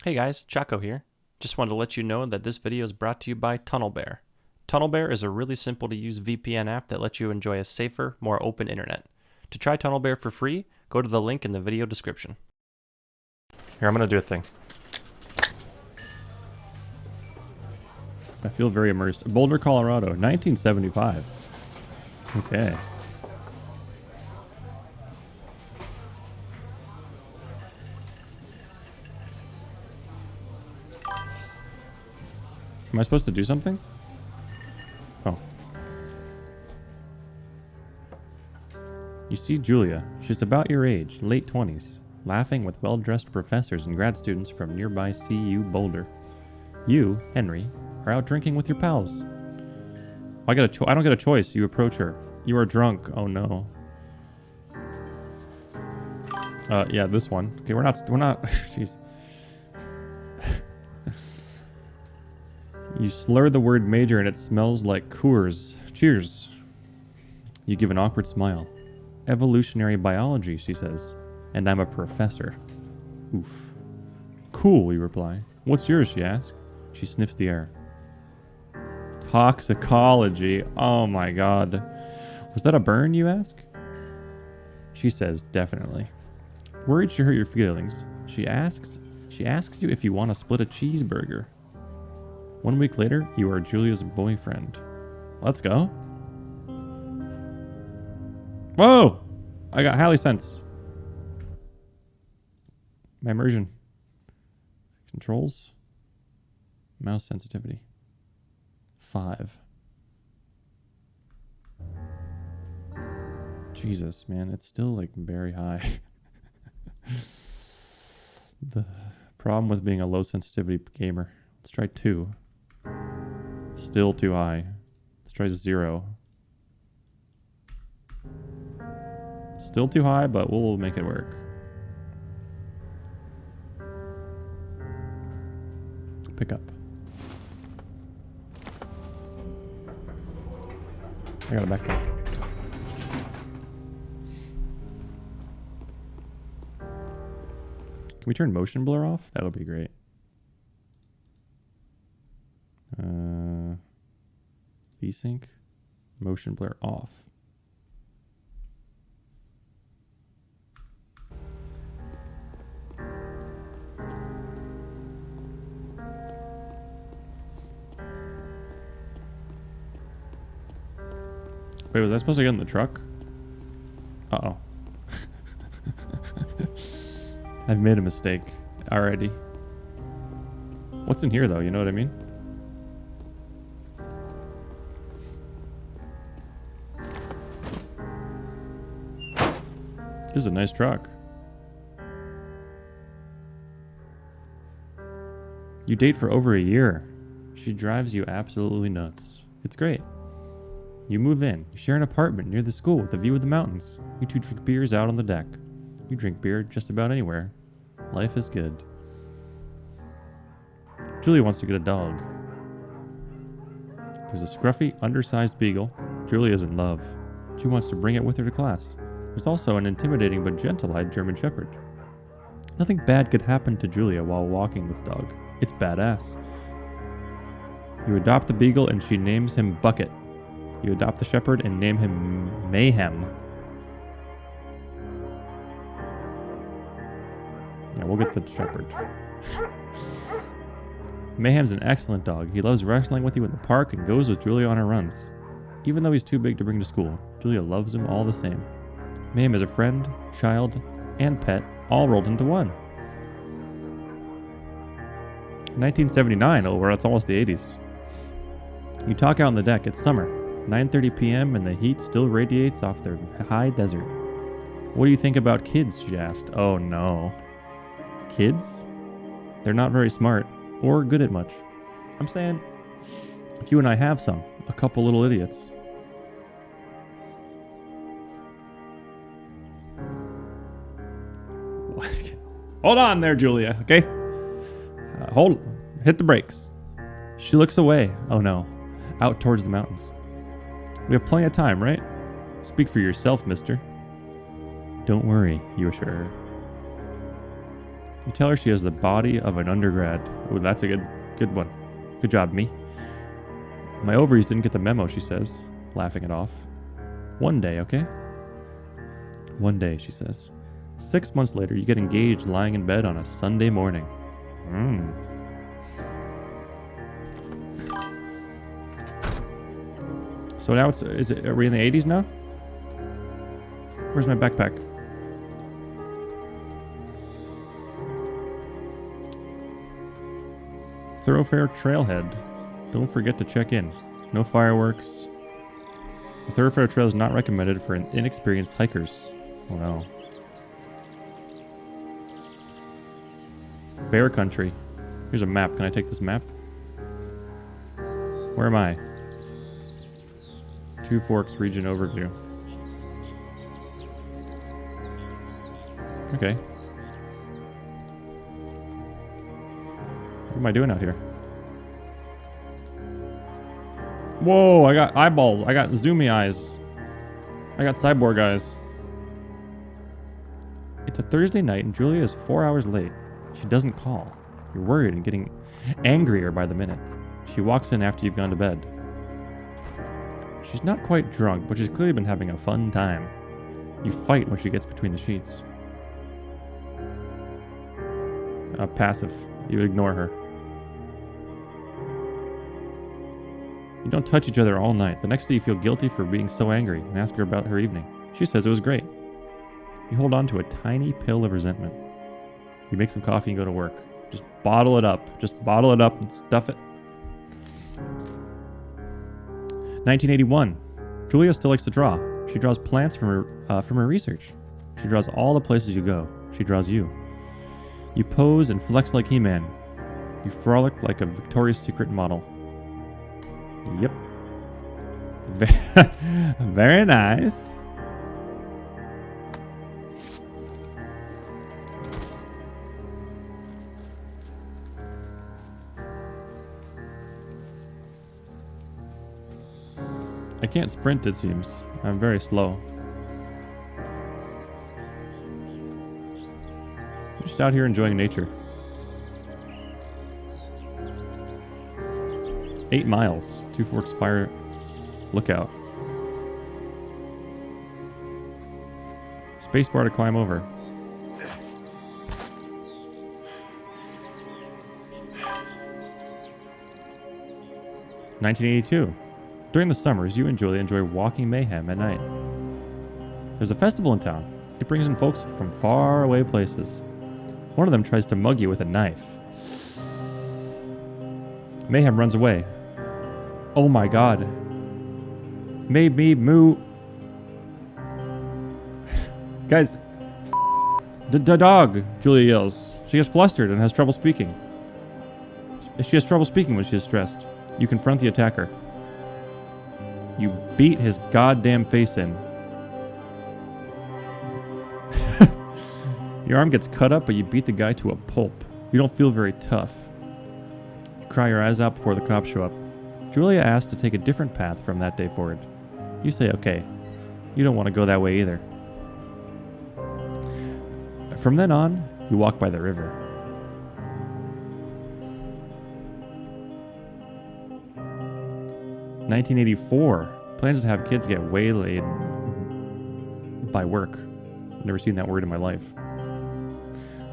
Hey guys, Choco here. Just wanted to let you know that this video is brought to you by TunnelBear. TunnelBear is a really simple to use VPN app that lets you enjoy a safer, more open internet. To try TunnelBear for free, go to the link in the video description. Here, I'm gonna do a thing. I feel very immersed. Boulder, Colorado, 1975. Okay. Am I supposed to do something? Oh. You see Julia. She's about your age, late 20s, laughing with well-dressed professors and grad students from nearby CU Boulder. You, Henry, are out drinking with your pals. I don't get a choice. You approach her. You are drunk. Oh no. Yeah, this one. Okay, we're not, jeez. You slur the word major and it smells like Coors. Cheers. You give an awkward smile. Evolutionary biology, she says. And I'm a professor. Oof. Cool, you reply. What's yours, she asks. She sniffs the air. Toxicology. Oh my god. Was that a burn, you ask? She says, definitely. Worried she hurt your feelings, she asks you if you want to split a cheeseburger. 1 week later, you are Julia's boyfriend. Let's go. Whoa! I got Halley sense. My immersion. Controls. Mouse sensitivity. 5. Jesus, man, it's still like very high. The problem with being a low sensitivity gamer. Let's try 2. Still too high. Let's try 0. Still too high, but we'll make it work. Pick up. I got a backpack. Can we turn motion blur off? That would be great. VSync. Motion blur off. Wait, was I supposed to get in the truck? Uh-oh. I've made a mistake already. What's in here, though? You know what I mean? This is a nice truck. You date for over a year. She drives you absolutely nuts. It's great. You move in. You share an apartment near the school with a view of the mountains. You two drink beers out on the deck. You drink beer just about anywhere. Life is good. Julia wants to get a dog. There's a scruffy, undersized beagle. Julia is in love. She wants to bring it with her to class. There's also an intimidating but gentle-eyed German Shepherd. Nothing bad could happen to Julia while walking this dog. It's badass. You adopt the beagle and she names him Bucket. You adopt the shepherd and name him Mayhem. Yeah, we'll get the shepherd. Mayhem's an excellent dog. He loves wrestling with you in the park and goes with Julia on her runs. Even though he's too big to bring to school, Julia loves him all the same. Mayhem is a friend, child, and pet, all rolled into one. 1979, oh, it's almost the 80s. You talk out on the deck. It's summer. 9:30 p.m. and the heat still radiates off the high desert. What do you think about kids, she asked. Oh no. Kids? They're not very smart or good at much. I'm saying, if you and I have some, a couple little idiots. Hold on there, Julia, okay? Hit the brakes. She looks away. Oh no. Out towards the mountains. We have plenty of time, right? Speak for yourself, mister. Don't worry, you assure her. You tell her she has the body of an undergrad. Oh, that's a good one. Good job, me. My ovaries didn't get the memo, she says, laughing it off. One day, okay? One day, she says. 6 months later, you get engaged lying in bed on a Sunday morning. So now are we in the 80s now? Where's my backpack? Thoroughfare trailhead. Don't forget to check in. No fireworks. The thoroughfare trail is not recommended for inexperienced hikers. Oh no. Bear country. Here's a map. Can I take this map? Where am I? Two Forks region overview. Okay. What am I doing out here? Whoa, I got eyeballs. I got zoomy eyes. I got cyborg eyes. It's a Thursday night and Julia is 4 hours late. She doesn't call. You're worried and getting angrier by the minute. She walks in after you've gone to bed. She's not quite drunk, but she's clearly been having a fun time. You fight when she gets between the sheets. Passive. You ignore her. You don't touch each other all night. The next day you feel guilty for being so angry and ask her about her evening. She says it was great. You hold on to a tiny pill of resentment. You make some coffee and go to work. Just bottle it up. Just bottle it up and stuff it. 1981. Julia still likes to draw. She draws plants from her research. She draws all the places you go. She draws you. You pose and flex like He-Man. You frolic like a Victoria's Secret model. Yep. Very nice. I can't sprint, it seems. I'm very slow. Just out here enjoying nature. 8 miles. Two Forks Fire Lookout. Spacebar to climb over. (1982). During the summers, you and Julia enjoy walking mayhem at night. There's a festival in town. It brings in folks from far away places. One of them tries to mug you with a knife. Mayhem runs away. Oh my god. Made me moo. Guys. The dog, Julia yells. She gets flustered and has trouble speaking. She has trouble speaking when she is stressed. You confront the attacker. You beat his goddamn face in. Your arm gets cut up, but you beat the guy to a pulp. You don't feel very tough. You cry your eyes out before the cops show up. Julia asks to take a different path from that day forward. You say okay. You don't want to go that way either. From then on, you walk by the river. (1984). Plans to have kids get waylaid by work. Never seen that word in my life.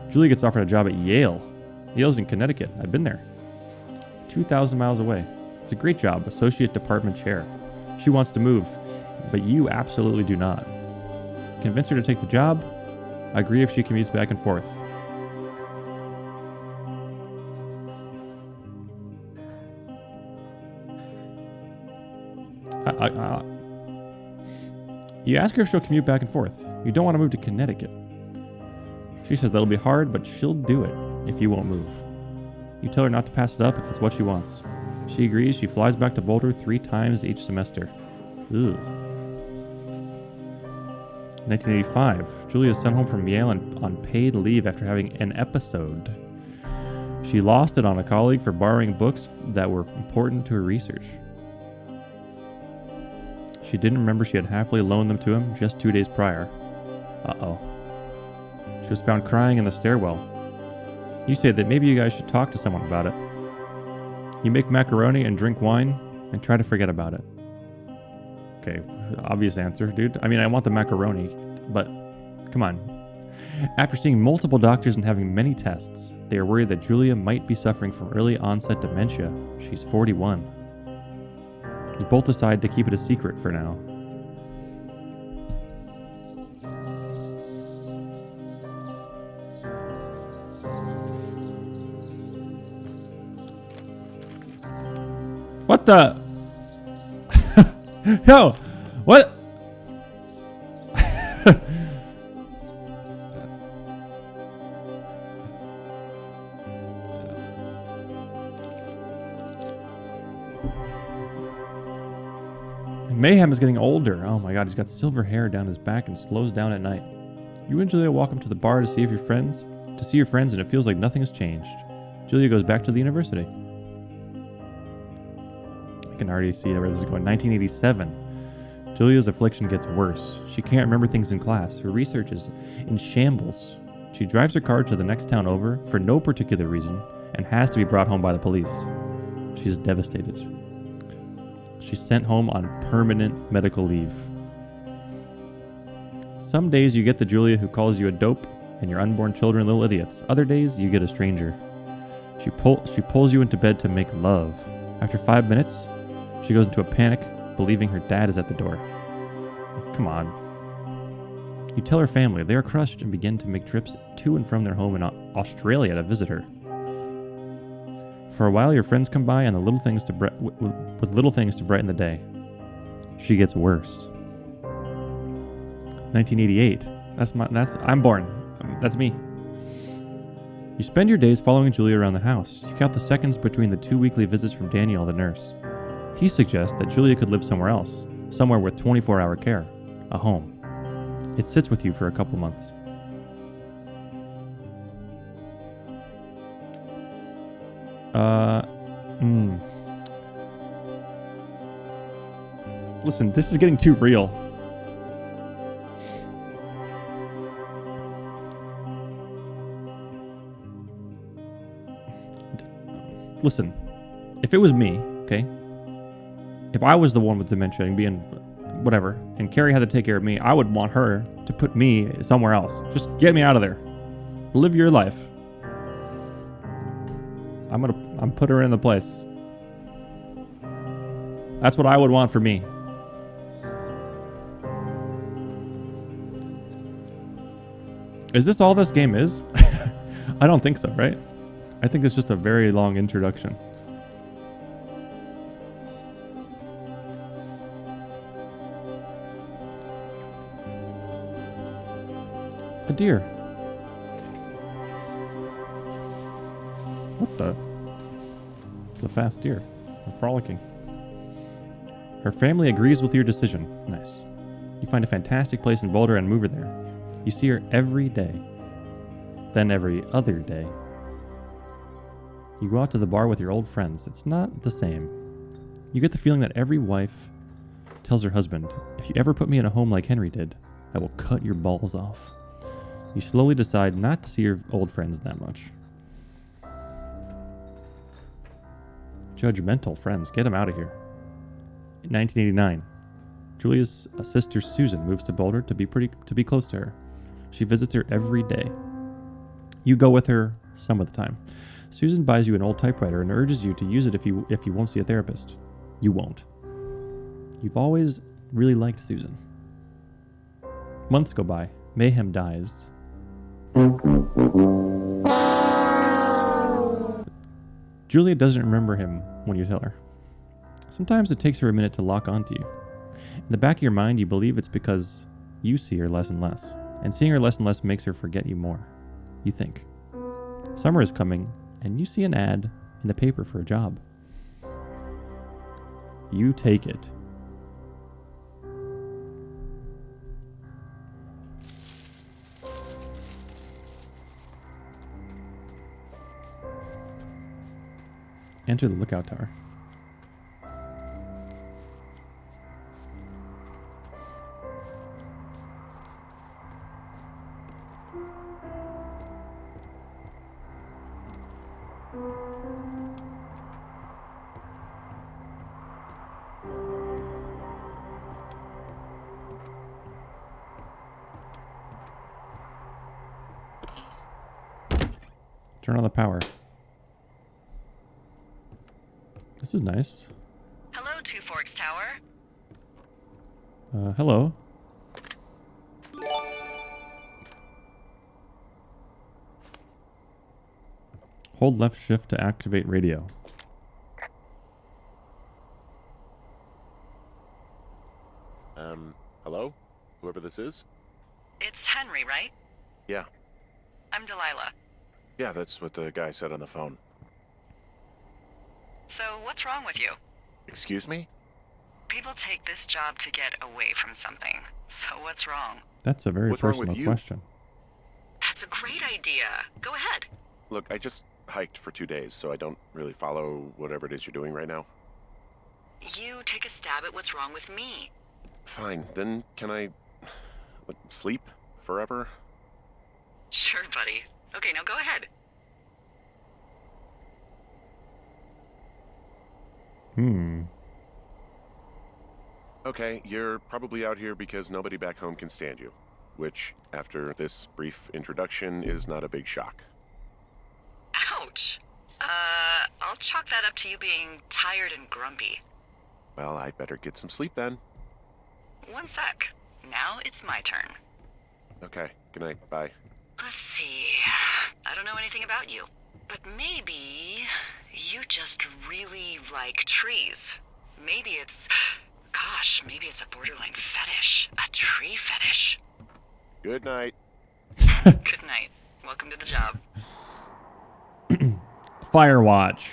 Julia gets offered a job at Yale. Yale's in Connecticut. I've been there. 2,000 miles away. It's a great job, associate department chair. She wants to move, but you absolutely do not. Convince her to take the job. Agree if she commutes back and forth. You ask her if she'll commute back and forth. You don't want to move to Connecticut. She says that'll be hard, but she'll do it if you won't move. You tell her not to pass it up if it's what she wants. She agrees. She flies back to Boulder 3 times each semester. Ugh. 1985. Julia is sent home from Yale on paid leave after having an episode. She lost it on a colleague for borrowing books that were important to her research. She didn't remember she had happily loaned them to him just 2 days prior. Uh-oh. She was found crying in the stairwell. You say that maybe you guys should talk to someone about it. You make macaroni and drink wine and try to forget about it. Okay, obvious answer, dude. I mean, I want the macaroni, but come on. After seeing multiple doctors and having many tests, they are worried that Julia might be suffering from early onset dementia. She's 41. You both decide to keep it a secret for now. What the? Yo, what? Mayhem is getting older. Oh my god, he's got silver hair down his back and slows down at night. You and Julia walk up to the bar to see your friends, and it feels like nothing has changed. Julia goes back to the university. I can already see where this is going. 1987. Julia's affliction gets worse. She can't remember things in class. Her research is in shambles. She drives her car to the next town over for no particular reason and has to be brought home by the police. She's devastated. She's sent home on permanent medical leave. Some days you get the Julia who calls you a dope and your unborn children little idiots. Other days you get a stranger. She pulls you into bed to make love. After 5 minutes, she goes into a panic, believing her dad is at the door. Come on. You tell her family. They are crushed and begin to make trips to and from their home in Australia to visit her. For a while, your friends come by and with little things to brighten the day. She gets worse. 1988. I'm born. That's me. You spend your days following Julia around the house. You count the seconds between the 2 weekly visits from Daniel, the nurse. He suggests that Julia could live somewhere else, somewhere with 24-hour care, a home. It sits with you for a couple months. Listen, this is getting too real. Listen, if it was me, okay? If I was the one with dementia and being whatever, and Carrie had to take care of me, I would want her to put me somewhere else. Just get me out of there. Live your life. I'm put her in the place. That's what I would want for me. Is this all this game is? I don't think so, right? I think it's just a very long introduction. A deer. What the? It's a fast deer. I'm frolicking. Her family agrees with your decision. Nice. You find a fantastic place in Boulder and move her there. You see her every day. Then every other day. You go out to the bar with your old friends. It's not the same. You get the feeling that every wife tells her husband, if you ever put me in a home like Henry did, I will cut your balls off. You slowly decide not to see your old friends that much. Judgmental friends. Get them out of here. In 1989, Julia's sister Susan moves to Boulder to be close to her. She visits her every day. You go with her some of the time. Susan buys you an old typewriter and urges you to use it if you won't see a therapist. You won't. You've always really liked Susan. Months go by. Mayhem dies. Julia doesn't remember him when you tell her. Sometimes it takes her a minute to lock onto you. In the back of your mind, you believe it's because you see her less and less. And seeing her less and less makes her forget you more. You think. Summer is coming, and you see an ad in the paper for a job. You take it. Enter the lookout tower. Turn on the power. This is nice. Hello, Two Forks Tower. Hello. Hold left shift to activate radio. Hello? Whoever this is? It's Henry, right? Yeah. I'm Delilah. Yeah, that's what the guy said on the phone. So, what's wrong with you? Excuse me? People take this job to get away from something. So, what's wrong? That's a very What's wrong with personal you? question. That's a great idea. Go ahead. Look, I just hiked for 2 days, so I don't really follow whatever it is you're doing right now. You take a stab at what's wrong with me. Fine, then can I sleep forever? Sure, buddy. Okay, now go ahead. Okay, you're probably out here because nobody back home can stand you. Which, after this brief introduction, is not a big shock. Ouch. I'll chalk that up to you being tired and grumpy. Well, I'd better get some sleep then. One sec. Now it's my turn. Okay, good night, bye. Let's see. I don't know anything about you, but maybe you just really like trees. Maybe it's... Gosh, maybe it's a borderline fetish. A tree fetish. Good night. Good night. Welcome to the job. Firewatch.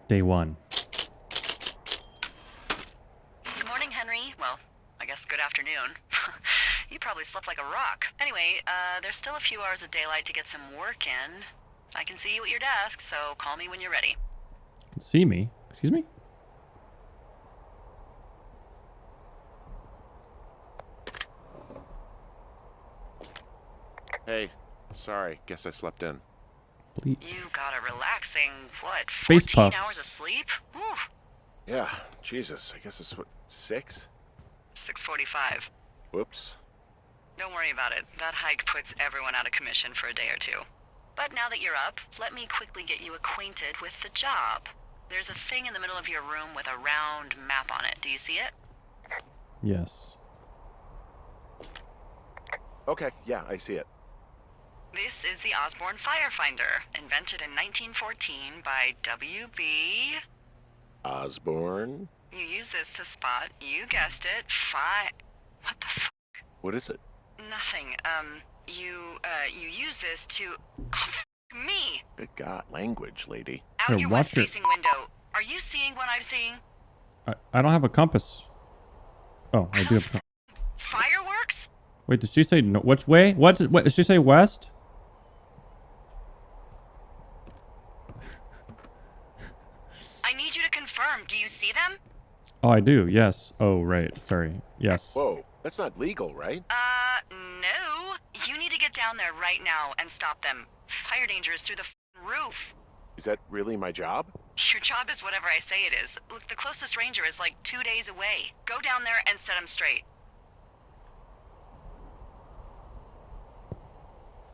Day 1. Good morning, Henry. Well, I guess good afternoon. You probably slept like a rock. Anyway, there's still a few hours of daylight to get some work in. I can see you at your desk, so call me when you're ready. See me? Excuse me? Hey, sorry, guess I slept in. Bleach. You got a relaxing, what, Space 14 puffs. hours of sleep? Whew. Yeah, Jesus, I guess it's what, 6? 6:45. Whoops. Don't worry about it. That hike puts everyone out of commission for a day or two. But now that you're up, let me quickly get you acquainted with the job. There's a thing in the middle of your room with a round map on it. Do you see it? Yes. Okay, yeah, I see it. This is the Osborne Firefinder, invented in 1914 by W.B. Osborne? You use this to spot, you guessed it, What the f***? What is it? Nothing. You use this to... Oh, f*** me! Good God, language, lady. Out Here, your watch it. west-facing window. Are you seeing what I'm seeing? I don't have a compass. Oh, I do have a compass. Fireworks? Wait, did she say no? Which way? What did she say? West? I need you to confirm. Do you see them? Oh, I do. Yes. Oh, right. Sorry. Yes. Whoa, that's not legal, right? No. You need to get down there right now and stop them. Fire danger is through the roof. Is that really my job? Your job is whatever I say it is. Look, the closest ranger is like 2 days away. Go down there and set them straight.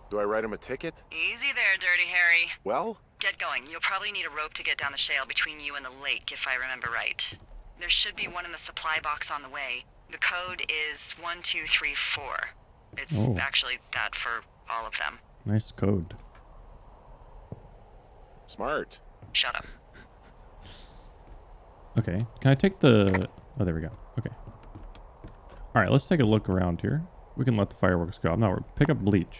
Do I write him a ticket? Easy there, Dirty Harry. Well, Get going. You'll probably need a rope to get down the shale between you and the lake, if I remember right. There should be one in the supply box on the way. The code is 1234. It's Oh. actually that for all of them. Nice code. smart. Shut up. Okay. Can I take the... Oh, there we go. Okay. All right, let's take a look around here. We can let the fireworks go. I'm not... Pick up bleach.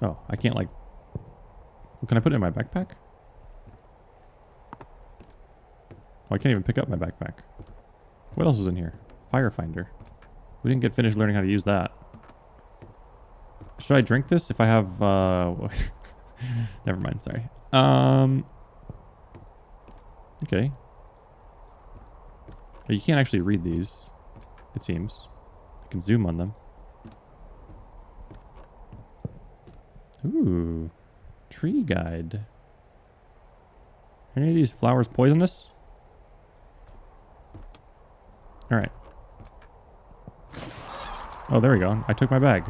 Oh, I can't like... Can I put it in my backpack? Oh, I can't even pick up my backpack. What else is in here? Firefinder. We didn't get finished learning how to use that. Should I drink this if I have... Never mind, sorry. Okay. Oh, you can't actually read these, it seems. I can zoom on them. Ooh. Tree guide. Are any of these flowers poisonous? Alright. Oh, there we go. I took my bag.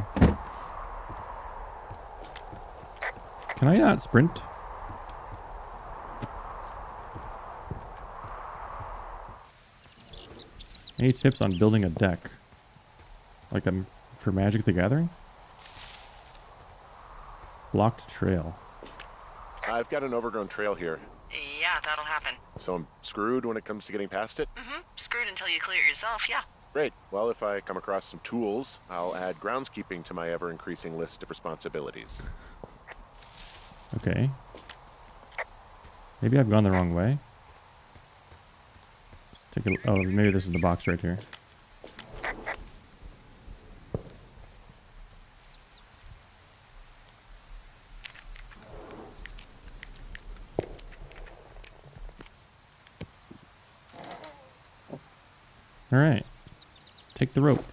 Can I not sprint? Any tips on building a deck? Like for Magic the Gathering? Blocked trail. I've got an overgrown trail here, Yeah, that'll happen. so I'm screwed when it comes to getting past it. Mm-hmm. Screwed until you clear it yourself, yeah. Great. Well, if I come across some tools, I'll add groundskeeping to my ever-increasing list of responsibilities. Okay. Maybe I've gone the wrong way. Let's take a, oh, maybe this is the box right here. All right. Take the rope.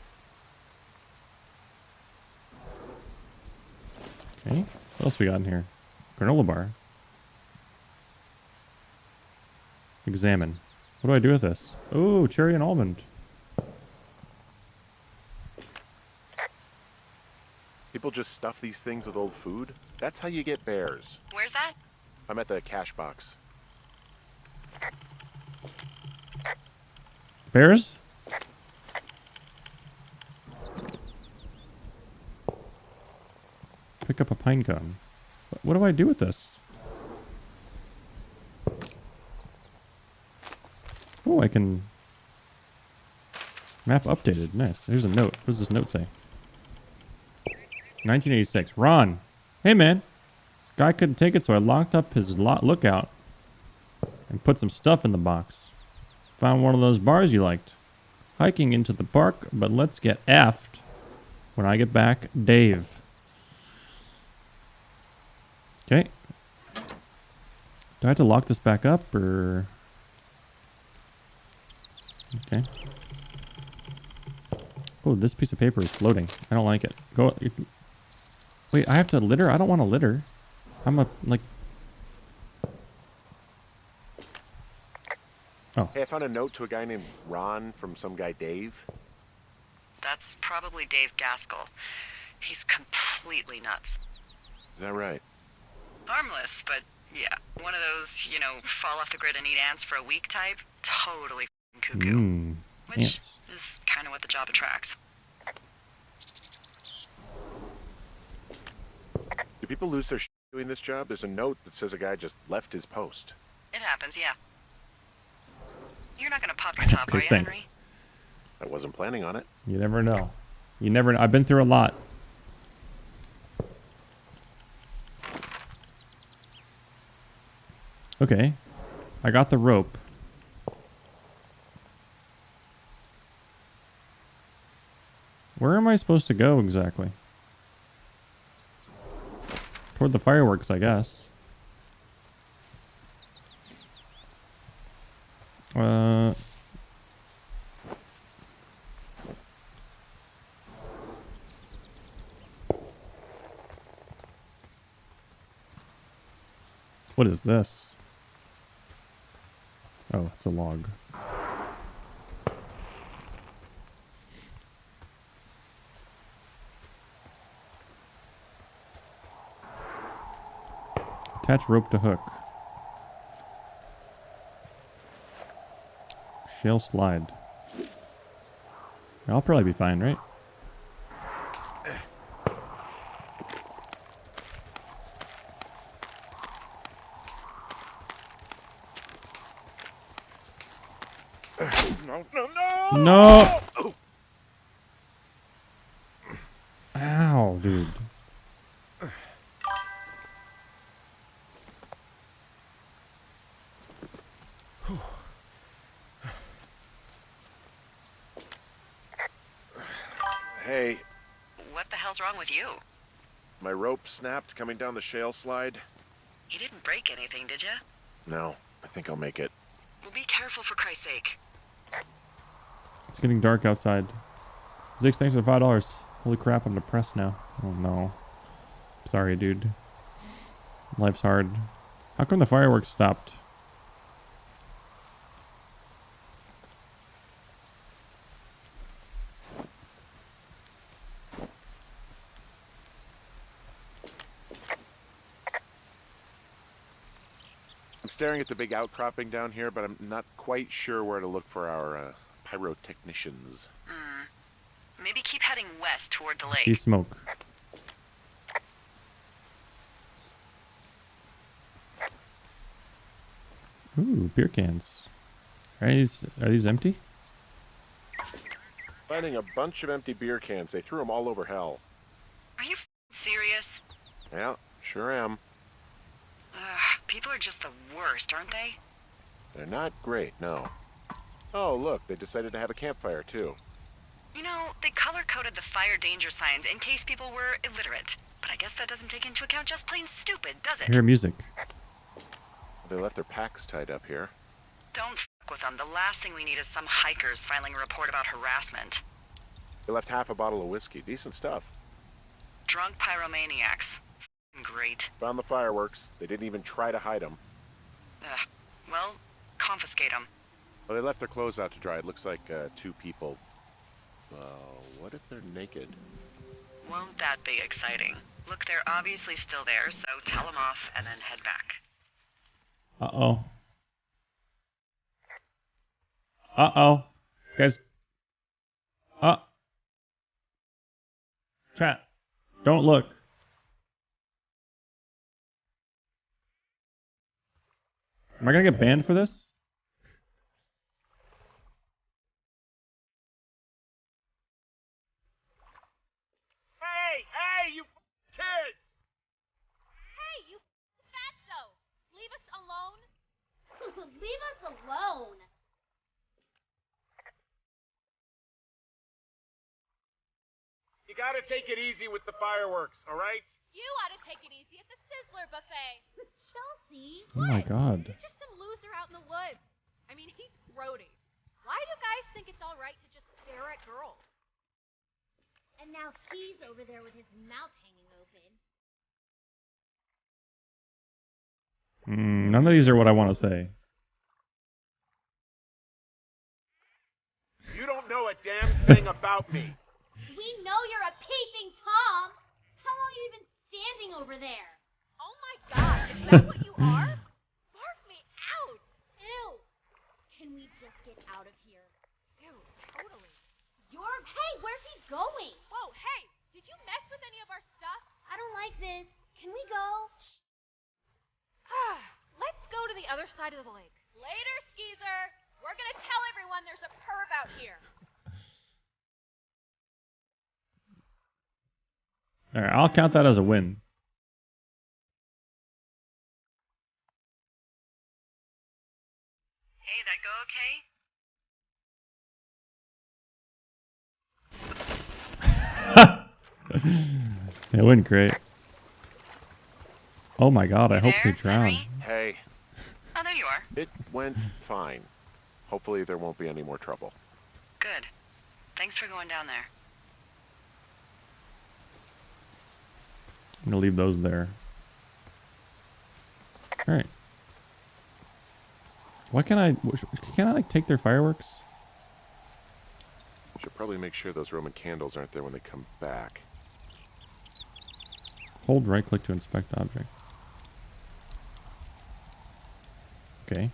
Okay. What else we got in here? Granola bar. Examine. What do I do with this? Oh, cherry and almond. People just stuff these things with old food. That's how you get bears. Where's that? I'm at the cash box. Bears? Pick up a pine cone. What do I do with this? Oh, I can... Map updated. Nice. Here's a note. What does this note say? 1986. Ron. Hey, man. Guy couldn't take it, so I locked up his lookout and put some stuff in the box. Found one of those bars you liked. Hiking into the park, but let's get effed when I get back. Dave. Okay. Do I have to lock this back up, or... Okay. Oh, this piece of paper is floating. I don't like it. Go. Wait, I have to litter? I don't want to litter. I'm a, like... Oh. Hey, I found a note to a guy named Ron from some guy Dave. That's probably Dave Gaskell. He's completely nuts. Is that right? Harmless, but yeah, one of those, you know, fall off the grid and eat ants for a week type. Totally f***ing cuckoo. Which Ants. is kind of what the job attracts. Do people lose their doing this job? There's a note that says a guy just left his post. It happens, yeah. You're not gonna pop your top, Okay, are you, thanks. Henry? I wasn't planning on it. You never know. You never know. I've been through a lot. Okay. I got the rope. Where am I supposed to go exactly? Toward the fireworks, I guess. What is this? Oh, it's a log. Attach rope to hook. Shale slide. I'll probably be fine, right? No! No! Ow, dude. Hey, What the hell's wrong with you? my rope snapped coming down the shale slide. You didn't break anything, did you? No, I think I'll make it. Well, be careful for Christ's sake. It's getting dark outside. Zix, thanks for $5. Holy crap, I'm depressed now. Oh no. Sorry, dude. Life's hard. How come the fireworks stopped? I'm staring at the big outcropping down here, but I'm not quite sure where to look for our pyrotechnicians. Maybe keep heading west toward the See lake. smoke. Ooh, beer cans. Are these empty? Finding a bunch of empty beer cans. They threw them all over hell. Are you serious? Yeah, sure am. People are just the worst, aren't they? They're not great, no. Oh, look, they decided to have a campfire, too. You know, they color-coded the fire danger signs in case people were illiterate. But I guess that doesn't take into account just plain stupid, does I it? hear music. They left their packs tied up here. Don't fuck with them. The last thing we need is some hikers filing a report about harassment. They left half a bottle of whiskey. Decent stuff. Drunk pyromaniacs. Great. Found the fireworks. They didn't even try to hide them. Well, confiscate them. Well, they left their clothes out to dry. It looks like 2 people. What if they're naked? Won't that be exciting? Look, they're obviously still there, so tell them off and then head back. Uh-oh. Uh-oh. Guys. Chat. Don't look. Am I gonna get banned for this? Hey, you kids! Hey, you fatso! Leave us alone. Leave us alone. You gotta take it easy with the fireworks, alright? You ought to take it easy at the Sizzler buffet. Chelsea. Oh my what? God. He's just some loser out in the woods. I mean, he's grody. Why do guys think it's all right to just stare at girls? And now he's over there with his mouth hanging open. None of these are what I want to say. You don't know a damn thing about me. We know you're a peeping Tom. How long have you been standing over there? Oh my God, is that what you are? Barf me out. Ew. Can we just get out of here? Ew, totally. Hey, where's he going? Whoa, hey, did you mess with any of our stuff? I don't like this. Can we go? Let's go to the other side of the lake. Later, Skeezer. We're gonna tell everyone there's a perv out here. Alright, I'll count that as a win. Hey, that go okay? It went great. Oh my God, I You hope they there, drown. Henry? Hey, Oh, there you are. it went fine. Hopefully there won't be any more trouble. Good. Thanks for going down there. I'm gonna leave those there. Alright. Why can't I like take their fireworks? Should probably make sure those Roman candles aren't there when they come back. Hold right click to inspect object. Okay.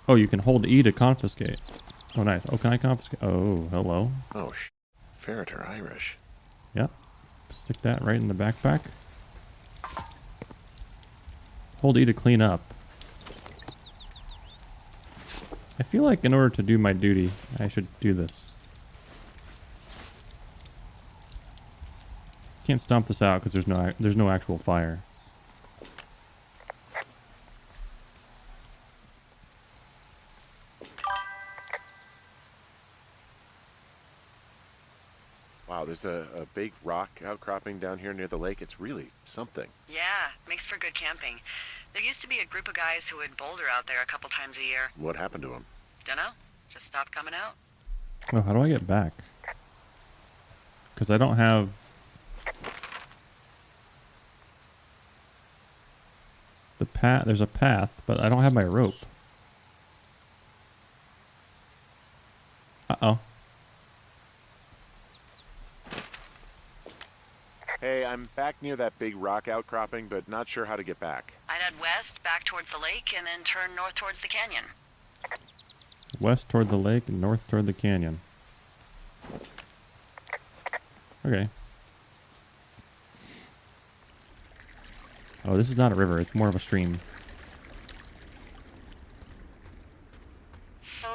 Oh, you can hold E to confiscate. Oh, nice. Oh, can I confiscate? Oh, hello. Oh, ferret are Irish. Yep. Stick that right in the backpack. Hold E to clean up. I feel like in order to do my duty, I should do this. Can't stomp this out because there's no actual fire. Wow, there's a big rock outcropping down here near the lake. It's really something. Yeah, makes for good camping. There used to be a group of guys who would boulder out there a couple times a year. What happened to them? Dunno, just stopped coming out. Oh, how do I get back? Because I don't have... the path. There's a path, but I don't have my rope. Uh-oh. Hey, I'm back near that big rock outcropping, but not sure how to get back. I'd head west, back towards the lake, and then turn north towards the canyon. West toward the lake and north toward the canyon. Okay. Oh, this is not a river. It's more of a stream. So,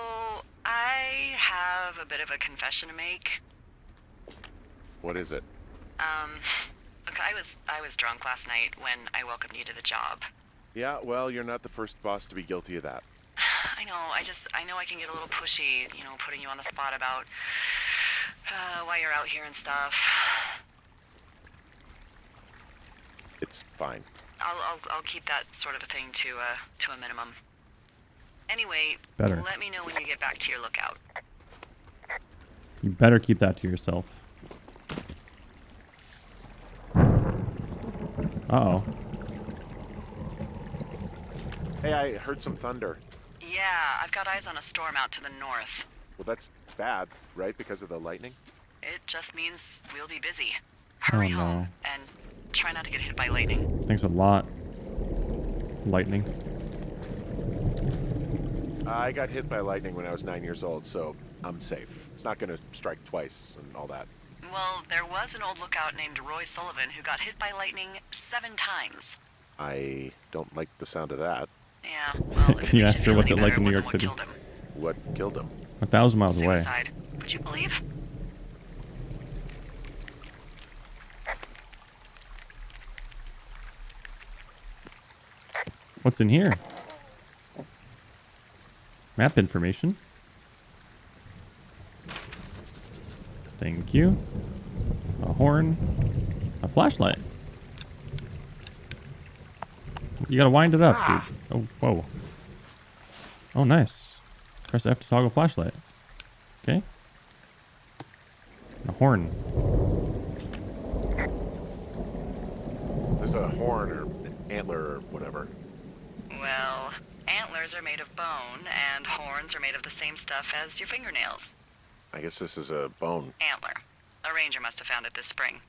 I have a bit of a confession to make. What is it? Look, I was drunk last night when I welcomed you to the job. Yeah, well, you're not the first boss to be guilty of that. I know, I know I can get a little pushy, putting you on the spot about why you're out here and stuff. It's fine. I'll keep that sort of a thing to a minimum. Anyway, Better. let me know when you get back to your lookout. You better keep that to yourself. Uh-oh. Hey, I heard some thunder. Yeah, I've got eyes on a storm out to the north. Well, that's bad, right? Because of the lightning? It just means we'll be busy. Hurry no. home and try not to get hit by lightning. Thanks a lot. Lightning. I got hit by lightning when I was 9 years old, so I'm safe. It's not going to strike twice and all that. Well, there was an old lookout named Roy Sullivan who got hit by lightning 7 times. I don't like the sound of that. Yeah, well, Can you ask her what's it like in New York City? What killed him? 1,000 miles away. Suicide. Would you believe? What's in here? Map information. Thank you. A horn. A flashlight. You gotta wind it up, dude. Oh, whoa. Oh, nice. Press F to toggle flashlight. Okay. A horn. There's a horn or an antler or whatever. Well, antlers are made of bone, and horns are made of the same stuff as your fingernails. I guess this is a bone. Antler. A ranger must have found it this spring.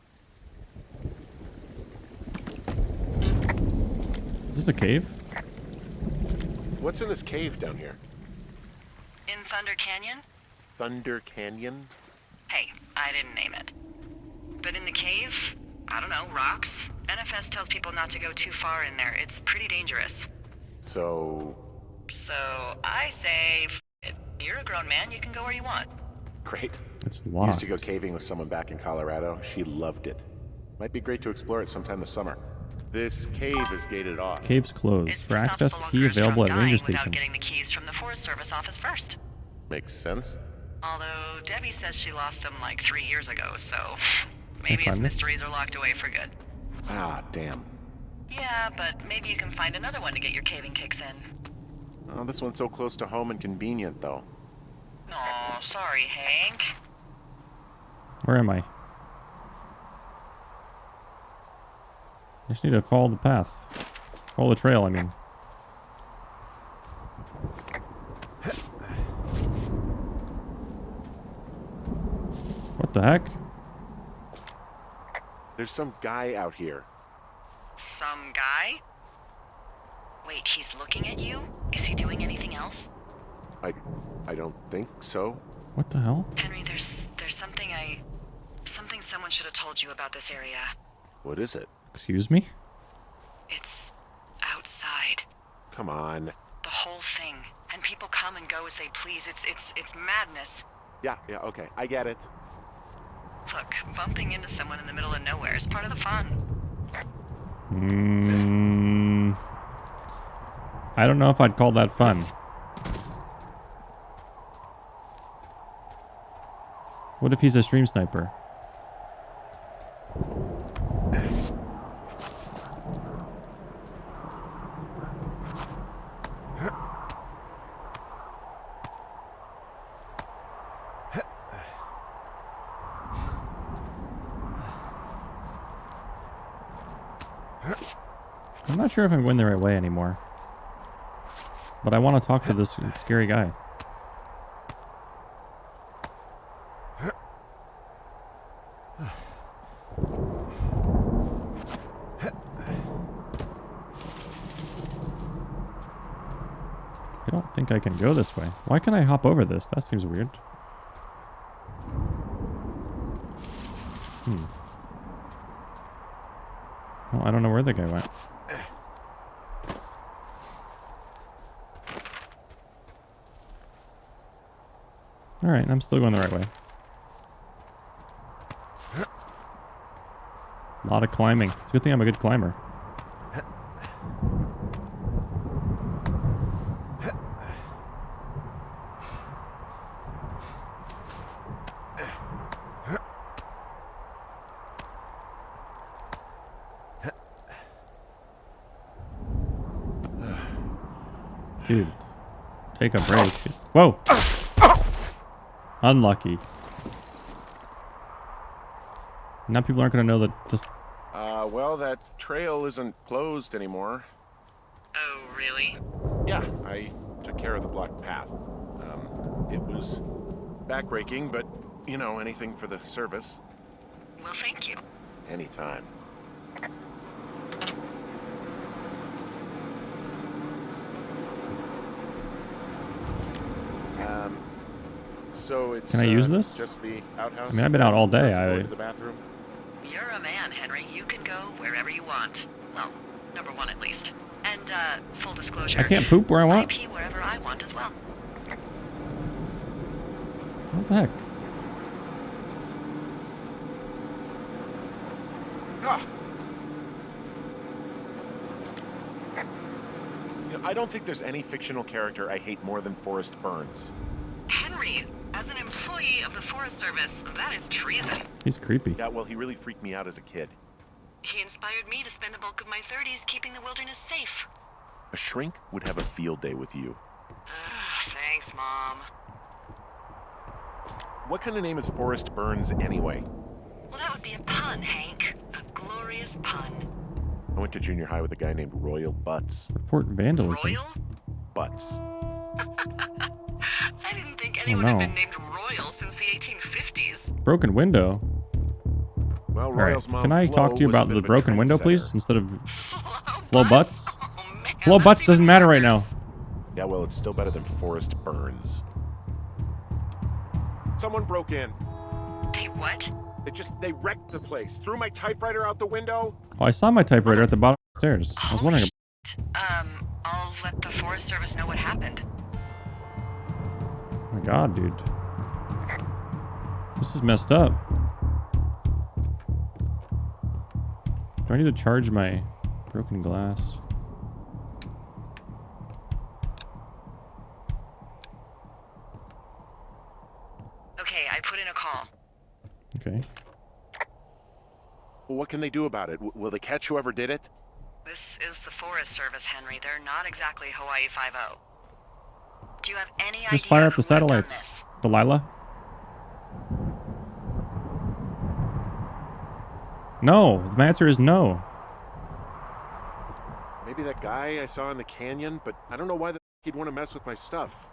Is this a cave? What's in this cave down here? In Thunder Canyon? Thunder Canyon? Hey, I didn't name it. But in the cave, I don't know, rocks? NFS tells people not to go too far in there. It's pretty dangerous. So I say, f it. You're a grown man, you can go where you want. great. It's Used locked. to go caving with someone back in Colorado. She loved it. Might be great to explore it sometime this summer. This cave is gated off. Cave's closed. It's For to stop access, spelunkerers key available from at ranger dying without station. getting the keys from the Forest Service office first. Makes sense. Although Debbie says she lost them like 3 years ago, so maybe find its this? mysteries are locked away for good. Ah, damn. Yeah, but maybe you can find another one to get your caving kicks in. Oh, this one's so close to home and convenient, though. Aw, sorry, Hank. Where am I? I just need to follow the path. Follow the trail, I mean. What the heck? There's some guy out here. Some guy? Wait, he's looking at you? Is he doing anything else? I don't think so. What the hell? Henry, there's something something someone should have told you about this area. What is it? Excuse me? It's outside. Come on. The whole thing. And people come and go as they please. It's madness. Yeah, okay. I get it. Look, bumping into someone in the middle of nowhere is part of the fun. I don't know if I'd call that fun. What if he's a stream sniper? I'm not sure if I'm going the right way anymore. But I want to talk to this scary guy. don't think I can go this way. Why can't I hop over this? That seems weird. Well, I don't know where the guy went. Alright, I'm still going the right way. A lot of climbing. It's a good thing I'm a good climber. Dude, take a break. Whoa! Unlucky. Now people aren't going to know that this... Well, that trail isn't closed anymore. Oh, really? Yeah, I took care of the blocked path. It was backbreaking, but, you know, anything for the service. Well, thank you. Anytime. So it's... Can I use this? Just the outhouse? I mean, I've been out all day. Go to the bathroom? You're a man, Henry. You can go wherever you want. Well, number one at least. And, full disclosure... I can't poop where I I want? pee wherever I want as well. What the heck? Ah! You know, I don't think there's any fictional character I hate more than Forrest Burns. Henry, as an employee of the Forest Service, that is treason. He's creepy. Yeah, well, he really freaked me out as a kid. He inspired me to spend the bulk of my 30s keeping the wilderness safe. A shrink would have a field day with you. Thanks, Mom. What kind of name is Forrest Burns anyway? Well, that would be a pun, Hank. A glorious pun. I went to junior high with a guy named Royal Butts. Report vandalism. Royal? Butts. I didn't think anyone had been named Royal since the 1850s. Broken window. Well, All right. Royal's mom, Can I Flo, talk to you was a about bit the of a broken window, trendsetter. please? Instead of Flo Flo Butts? Oh, man, Flo that's Butts doesn't even matter right now. worse. Yeah, well, it's still better than Forrest Burns. Someone broke in. Hey, what? They wrecked the place. Threw my typewriter out the window. Oh, I saw my typewriter at the bottom of the stairs. I was wondering. I'll let the Forest Service know what happened. Oh my god, dude. This is messed up. Do I need to charge my broken glass? Okay, I put in a call. Okay. Well, what can they do about it? Will they catch whoever did it? This is the Forest Service, Henry. They're not exactly Hawaii 5-0. Do you have any idea Just fire up who the would have done satellites. this? Delilah? No. The answer is no. Maybe that guy I saw in the canyon, but I don't know why he'd want to mess with my stuff.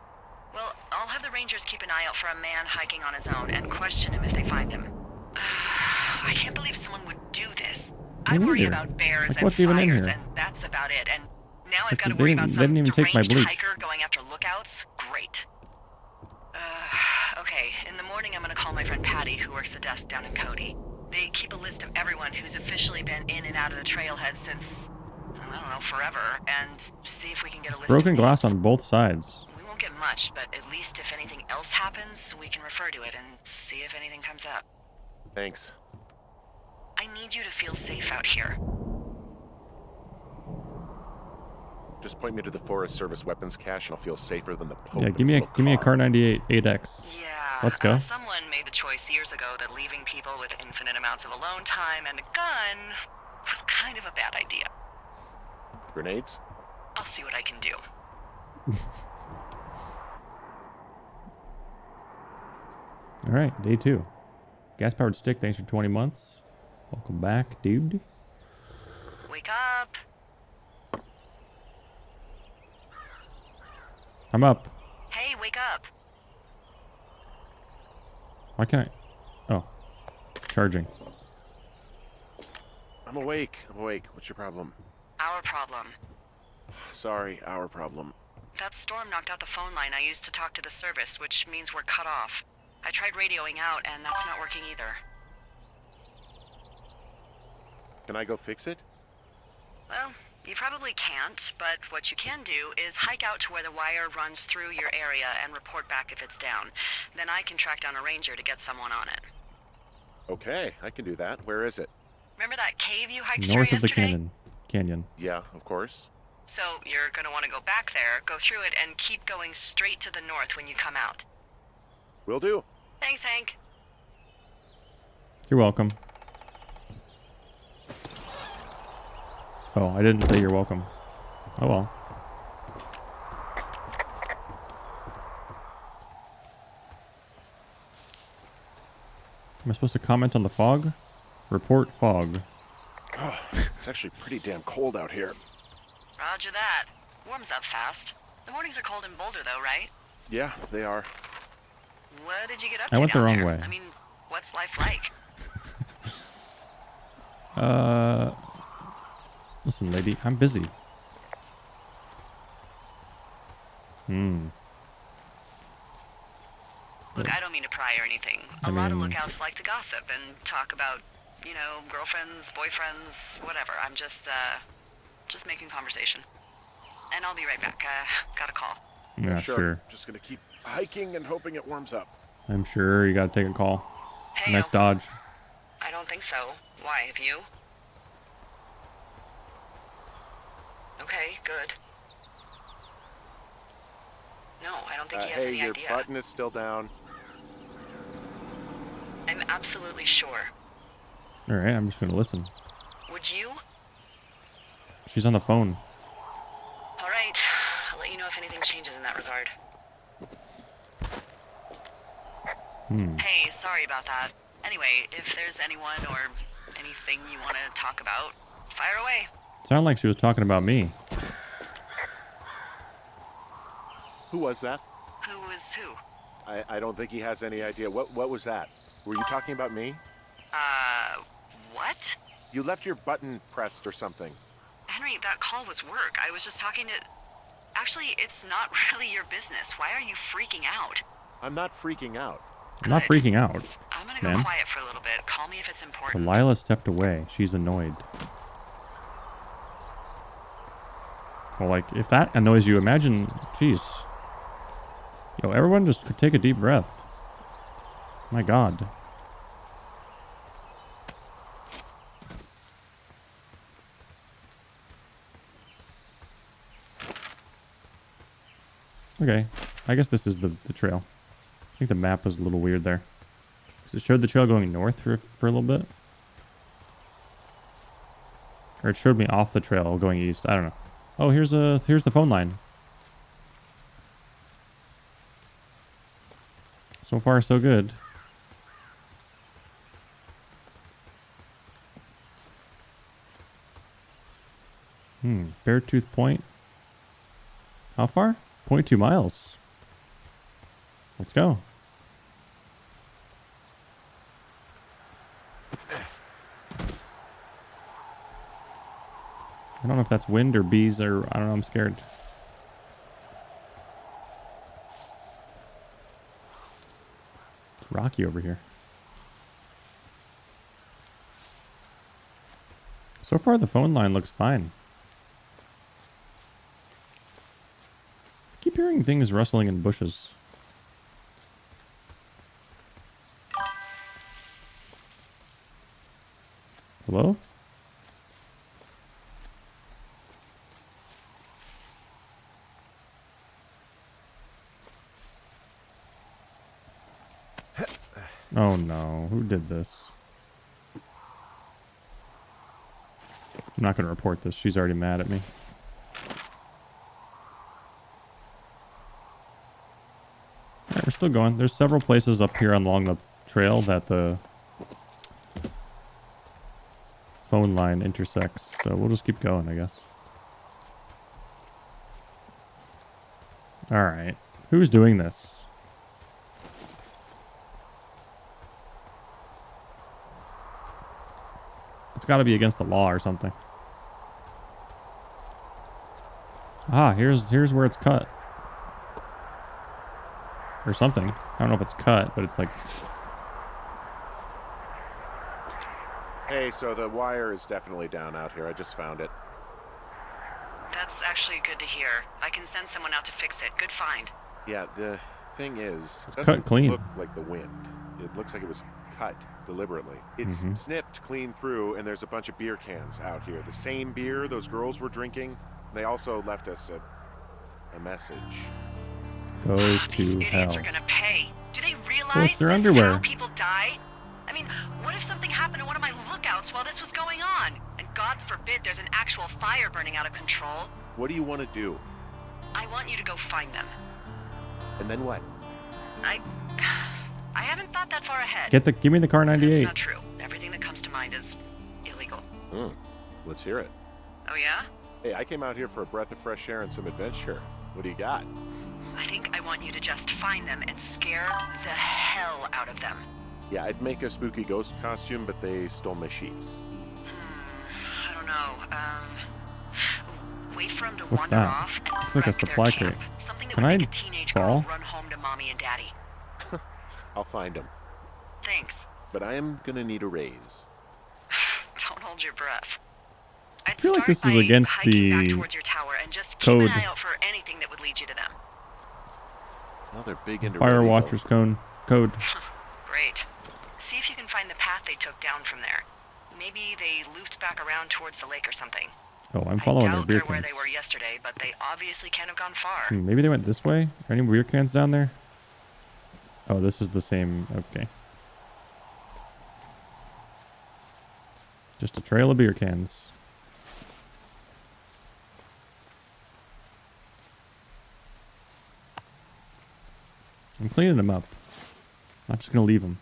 Well, I'll have the Rangers keep an eye out for a man hiking on his own and question him if they find him. I can't believe someone would do this. I worry neither. about bears Like, and what's even in fires, here? and that's about it. And now I've Like, got to they worry didn't- about they some didn't even take my deranged bleach. hiker going after lookouts. Great. Okay, in the morning I'm going to call my friend Patty, who works the desk down in Cody. They keep a list of everyone who's officially been in and out of the trailhead since, I don't know, forever, and see if we can get a list Broken of glass names. on both sides. We won't get much, but at least if anything else happens, we can refer to it and see if anything comes up. Thanks. I need you to feel safe out here. Just point me to the Forest Service weapons cache and I'll feel safer than the Pope. Yeah, in give his me little a car. car 98 8X. Yeah. Let's go. Someone made the choice years ago that leaving people with infinite amounts of alone time and a gun was kind of a bad idea. Grenades? I'll see what I can do. All right, day 2. Gas-powered stick, thanks for 20 months. Welcome back, dude. Wake up. I'm up. Hey, wake up. Why can't I? Oh, charging. I'm awake. What's your problem? Our problem. Sorry, our problem. That storm knocked out the phone line I used to talk to the service, which means we're cut off. I tried radioing out, and that's not working either. Can I go fix it? Well, you probably can't, but what you can do is hike out to where the wire runs through your area and report back if it's down. Then I can track down a ranger to get someone on it. Okay, I can do that. Where is it? Remember that cave you hiked through North of the yesterday? canyon. Yeah, of course. So you're gonna want to go back there, go through it, and keep going straight to the north when you come out. Will do. Thanks, Hank. You're welcome. Oh, I didn't say you're welcome. Oh well. Am I supposed to comment on the fog? Report fog. Oh, it's actually pretty damn cold out here. Roger that. Warms up fast. The mornings are cold in Boulder, though, right? Yeah, they are. What did you get up I to went the down wrong there? way. I mean, what's life like? Listen, lady, I'm busy. Look, I don't mean to pry or anything. A lot of lookouts like to gossip and talk about, you know, girlfriends, boyfriends, whatever. I'm just making conversation. And I'll be right back. Got a call. Yeah, sure. Just gonna keep hiking and hoping it warms up. I'm sure you gotta take a call. Hey, Nice dodge. I don't think so. Why, have you? Okay, good. No, I don't think he has Hey, any your idea. button is still down. I'm absolutely sure. Alright, I'm just gonna listen. Would you? She's on the phone. All right. I'll let you know if anything changes in that regard. Hey, sorry about that. Anyway, if there's anyone or anything you want to talk about, fire away. Sounded like she was talking about me. Who was that? Who is who? I don't think he has any idea. What was that? Were you talking about me? What? You left your button pressed or something. Henry, that call was work. I was just talking to... Actually, it's not really your business. Why are you freaking out? I'm not freaking out. I'm not freaking out. I'm gonna go Man. quiet for a little bit. Call me if it's important. Delilah stepped away. She's annoyed. Well, like, if that annoys you, imagine... Jeez. Yo, everyone just take a deep breath. My God. Okay. I guess this is the trail. I think the map was a little weird there. 'Cause it showed the trail going north for a little bit. Or it showed me off the trail going east. I don't know. Oh, here's the phone line. So far, so good. Beartooth Point. How far? 0.2 miles. Let's go. I don't know if that's wind or bees or I don't know. I'm scared. It's rocky over here. So far, the phone line looks fine. I keep hearing things rustling in bushes. Hello? Oh no, who did this? I'm not going to report this. She's already mad at me. Alright, we're still going. There's several places up here along the trail that the phone line intersects. So we'll just keep going, I guess. Alright. Who's doing this? It's got to be against the law or something. Ah, here's where it's cut. or something. I don't know if it's cut, but it's like... Hey, so the wire is definitely down out here. I just found it. That's actually good to hear. I can send someone out to fix it. Good find. Yeah, the thing is, It's it cut doesn't clean. look like the wind. It looks like it was cut deliberately. It's snipped clean through, and there's a bunch of beer cans out here. The same beer those girls were drinking. They also left us a message. Go These to idiots hell. are gonna pay. Do they realize Well, it's their this underwear. is how people die? I mean, what if something happened to one of my lookouts while this was going on? And God forbid there's an actual fire burning out of control. What do you want to do? I want you to go find them. And then what? I haven't thought that far ahead. Give me the car That's 98. not true. Everything that comes to mind is illegal. Let's hear it. Oh yeah? Hey, I came out here for a breath of fresh air and some adventure. What do you got? I think I want you to just find them and scare the hell out of them. Yeah, I'd make a spooky ghost costume, but they stole my sheets. I don't know. Wait for them to What's wander that? off and Looks like a wreck their supply camp. crate. Something that Can would I make a teenage fall? girl run home to mommy and daddy. I'll find them. Thanks. But I am gonna need a raise. Don't hold your breath. I'd feel like start this is by against hiking back the towards your tower and just keep code. an eye out for anything that would lead you to them. Well, they're big into Firewatch's code. Great. See if you can find the path they took down from there. Maybe they looped back around towards the lake or something. Oh, I'm I following their doubt beer they're where cans. they were yesterday, but they obviously can't have gone far. Maybe they went this way? Are any beer cans down there? Oh, this is the same. Okay. Just a trail of beer cans. I'm cleaning them up. Not just gonna leave them.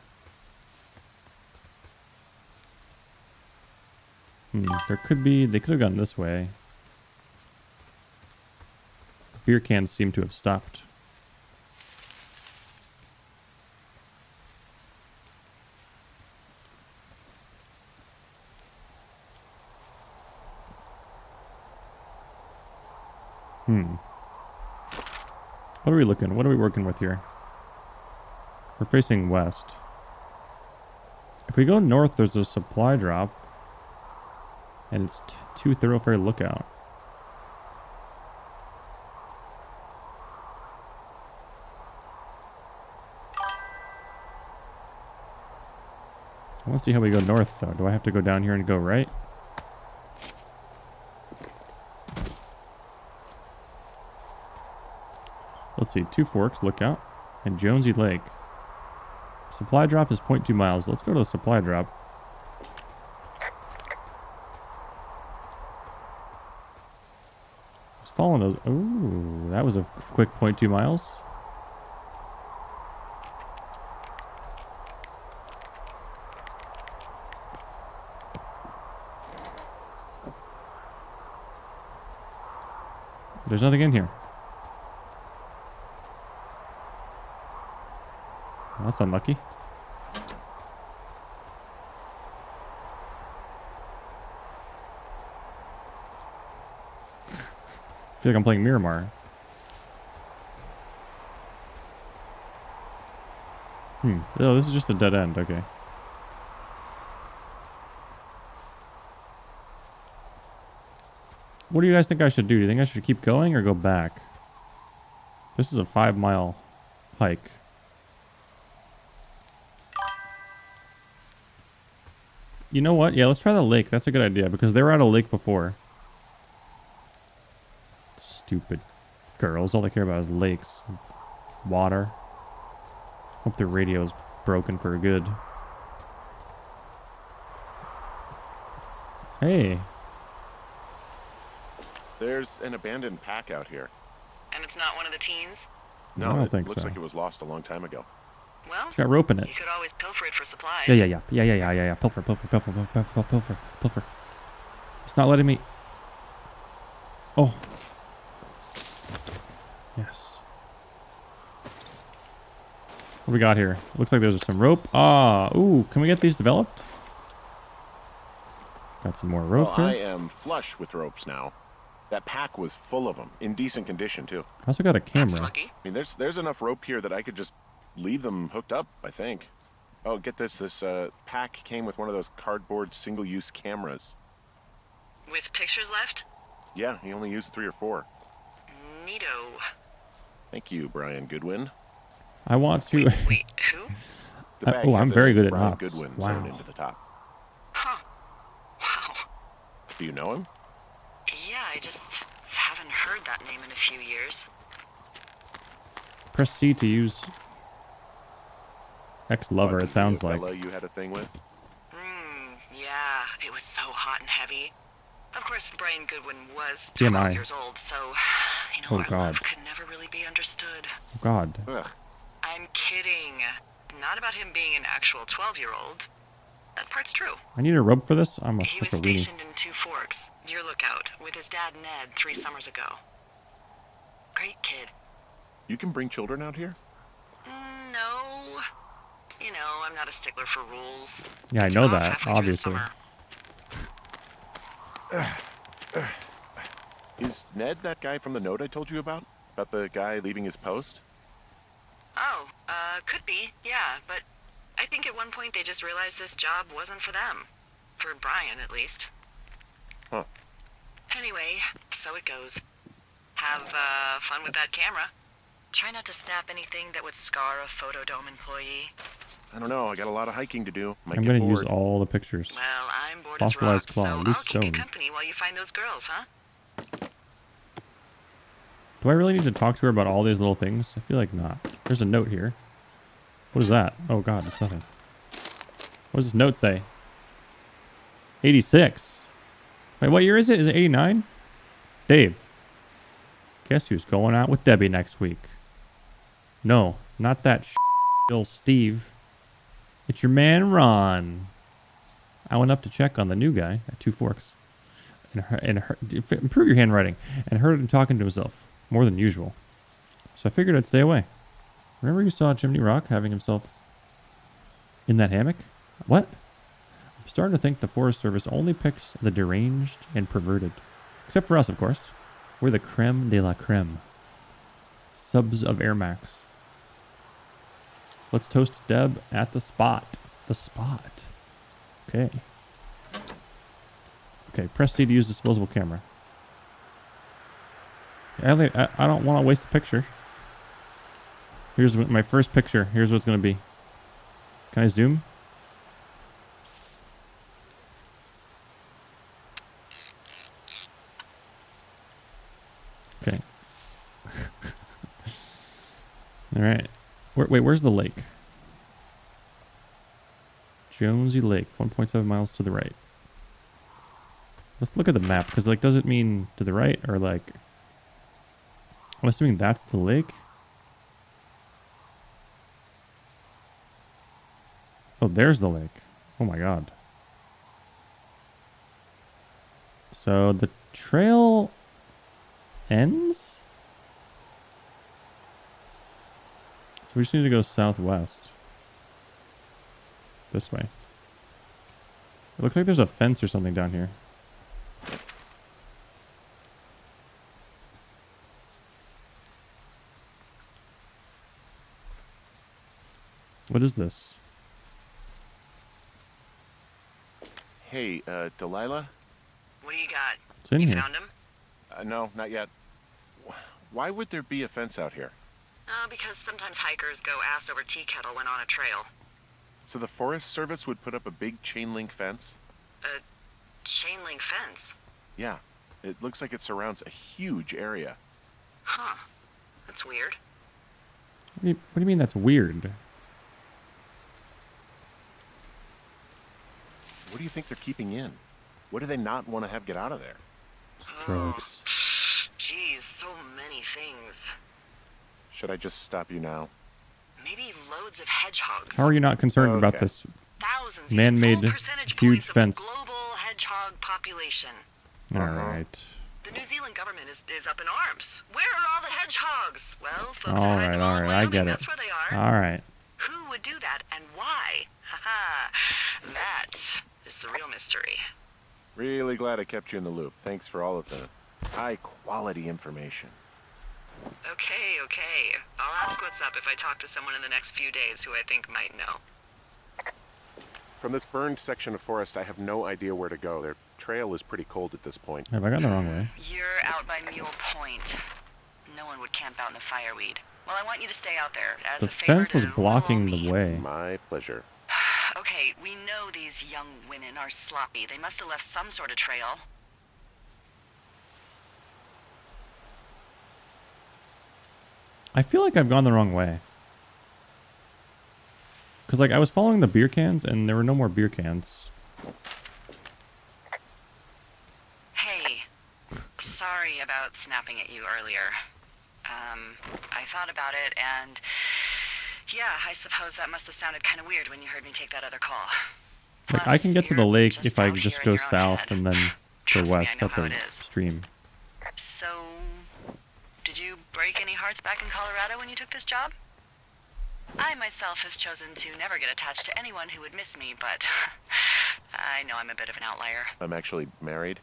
There could be... They could have gone this way. Beer cans seem to have stopped. What are we looking? What are we working with here? We're facing west. If we go north, there's a supply drop. And it's 2 thoroughfare lookout. I want to see how we go north, though. Do I have to go down here and go right? Let's see. 2 Forks, lookout, and Jonesy Lake. Supply drop is 0.2 miles. Let's go to the supply drop. Just following those. Ooh, that was a quick 0.2 miles. There's nothing in here. Well, that's unlucky. I feel like I'm playing Miramar. Oh, this is just a dead end. Okay. What do you guys think I should do? Do you think I should keep going or go back? This is a 5-mile hike. You know what? Yeah, let's try the lake. That's a good idea because they were at a lake before. Stupid girls. All they care about is lakes. Water. Hope their radio's broken for good. Hey. There's an abandoned pack out here. And it's not one of the teens? No, I don't it think looks so. like it was lost a long time ago. Well, It's got rope in it. you could always pilfer it for supplies. Yeah. Pilfer. It's not letting me. Oh. Yes. What do we got here? Looks like there's some rope. Ooh, can we get these developed? Got some more rope Well, I here. am flush with ropes now. That pack was full of them, in decent condition too. I also got a That's camera. lucky. I mean, there's enough rope here that I could just leave them hooked up, I think. Oh, get this. This pack came with one of those cardboard single-use cameras. With pictures left? Yeah, he only used 3 or 4. Neato. Thank you, Brian Goodwin. I want to. Wait, who? The bag oh, had I'm the very good at Brian knots. Goodwin Wow. sewn into the top. Huh. Wow. Do you know him? Yeah, I just haven't heard that name in a few years. Press C to use ex-lover, What, it sounds the like. fellow you had a thing with? Yeah, it was so hot and heavy. Of course, Brian Goodwin was TMI. 12 years old, so, Oh, our God. love could never really be understood. Oh, God. Ugh. I'm kidding. Not about him being an actual 12-year-old. That part's true. I need a rope for this? I'm a He was such a weenie. stationed in Two Forks, your lookout, with his dad Ned 3 summers ago. Great kid. You can bring children out here? No. You know, I'm not a stickler for rules. Yeah, I Took know off that, halfway through the obviously. summer. Is Ned that guy from the note I told you about? About the guy leaving his post? Oh, could be, yeah, but I think at one point they just realized this job wasn't for them. For Brian, at least. Huh. Anyway, so it goes. Have, fun with that camera. Try not to snap anything that would scar a Photodome employee. I don't know. I got a lot of hiking to do. Might I'm get going to use bored. all the pictures. Well, I'm bored as Fossilized rocks, claw, so loose I'll keep you stone. company while you find those girls, huh? Do I really need to talk to her about all these little things? I feel like not. There's a note here. What is that? Oh, God, it's nothing. What does this note say? 86. Wait, what year is it? Is it 89? Dave. Guess who's going out with Debbie next week? No, not that Bill Steve. It's your man Ron. I went up to check on the new guy at Two Forks. Improve your handwriting. And heard him talking to himself. More than usual. So I figured I'd stay away. Remember you saw Chimney Rock having himself in that hammock? What? I'm starting to think the Forest Service only picks the deranged and perverted. Except for us, of course. We're the creme de la creme. Subs of Air Max. Let's toast Deb at the spot. The spot. Okay. Okay, press C to use disposable camera. I don't want to waste a picture. Here's my first picture. Here's what it's going to be. Can I zoom? Okay. All right. Wait, where's the lake? Jonesy Lake, 1.7 miles to the right. Let's look at the map, because, like, does it mean to the right, or, like... I'm assuming that's the lake? Oh, there's the lake. Oh, my God. So, the trail ends? So we just need to go southwest. This way. It looks like there's a fence or something down here. What is this? Hey, Delilah? What do you got? It's in you here. found him? No, not yet. Why would there be a fence out here? Because sometimes hikers go ass over tea kettle when on a trail. So the Forest Service would put up a big chain link fence? A chain link fence? Yeah. It looks like it surrounds a huge area. Huh. That's weird. What do you mean that's weird? What do you think they're keeping in? What do they not want to have get out of there? It's drugs. Jeez, so many things. Should I just stop you now? Maybe loads of hedgehogs. How are you not concerned about Okay. this Thousands, man-made full percentage huge points of fence? the global hedgehog population. Alright. The New Zealand government is up in arms. Where are all the hedgehogs? Well, folks All are right, hiding all all in right, I Wyoming. get it. That's where they are. Alright. Who would do that and why? Haha. That is the real mystery. Really glad I kept you in the loop. Thanks for all of the High quality information. Okay, okay. I'll ask what's up if I talk to someone in the next few days who I think might know. From this burned section of forest, I have no idea where to go. Their trail is pretty cold at this point. Have I gone the wrong way? You're out by Mule Point. No one would camp out in the fireweed. Well, I want you to stay out there as The a favor fence was to blocking little the me. way. My pleasure. Okay, we know these young women are sloppy. They must have left some sort of trail. I feel like I've gone the wrong way. Because, like, I was following the beer cans, and there were no more beer cans. Hey, sorry about snapping at you earlier. I thought about it, and yeah, I suppose that must have sounded kind of weird when you heard me take that other call. Like, Plus, I can get to the you're lake just if I out just here go in your own south head. and then go Trust me, I west know at how the it is. stream. So, did you break any hearts back in Colorado when you took this job? I myself have chosen to never get attached to anyone who would miss me, but I know I'm a bit of an outlier. I'm actually married.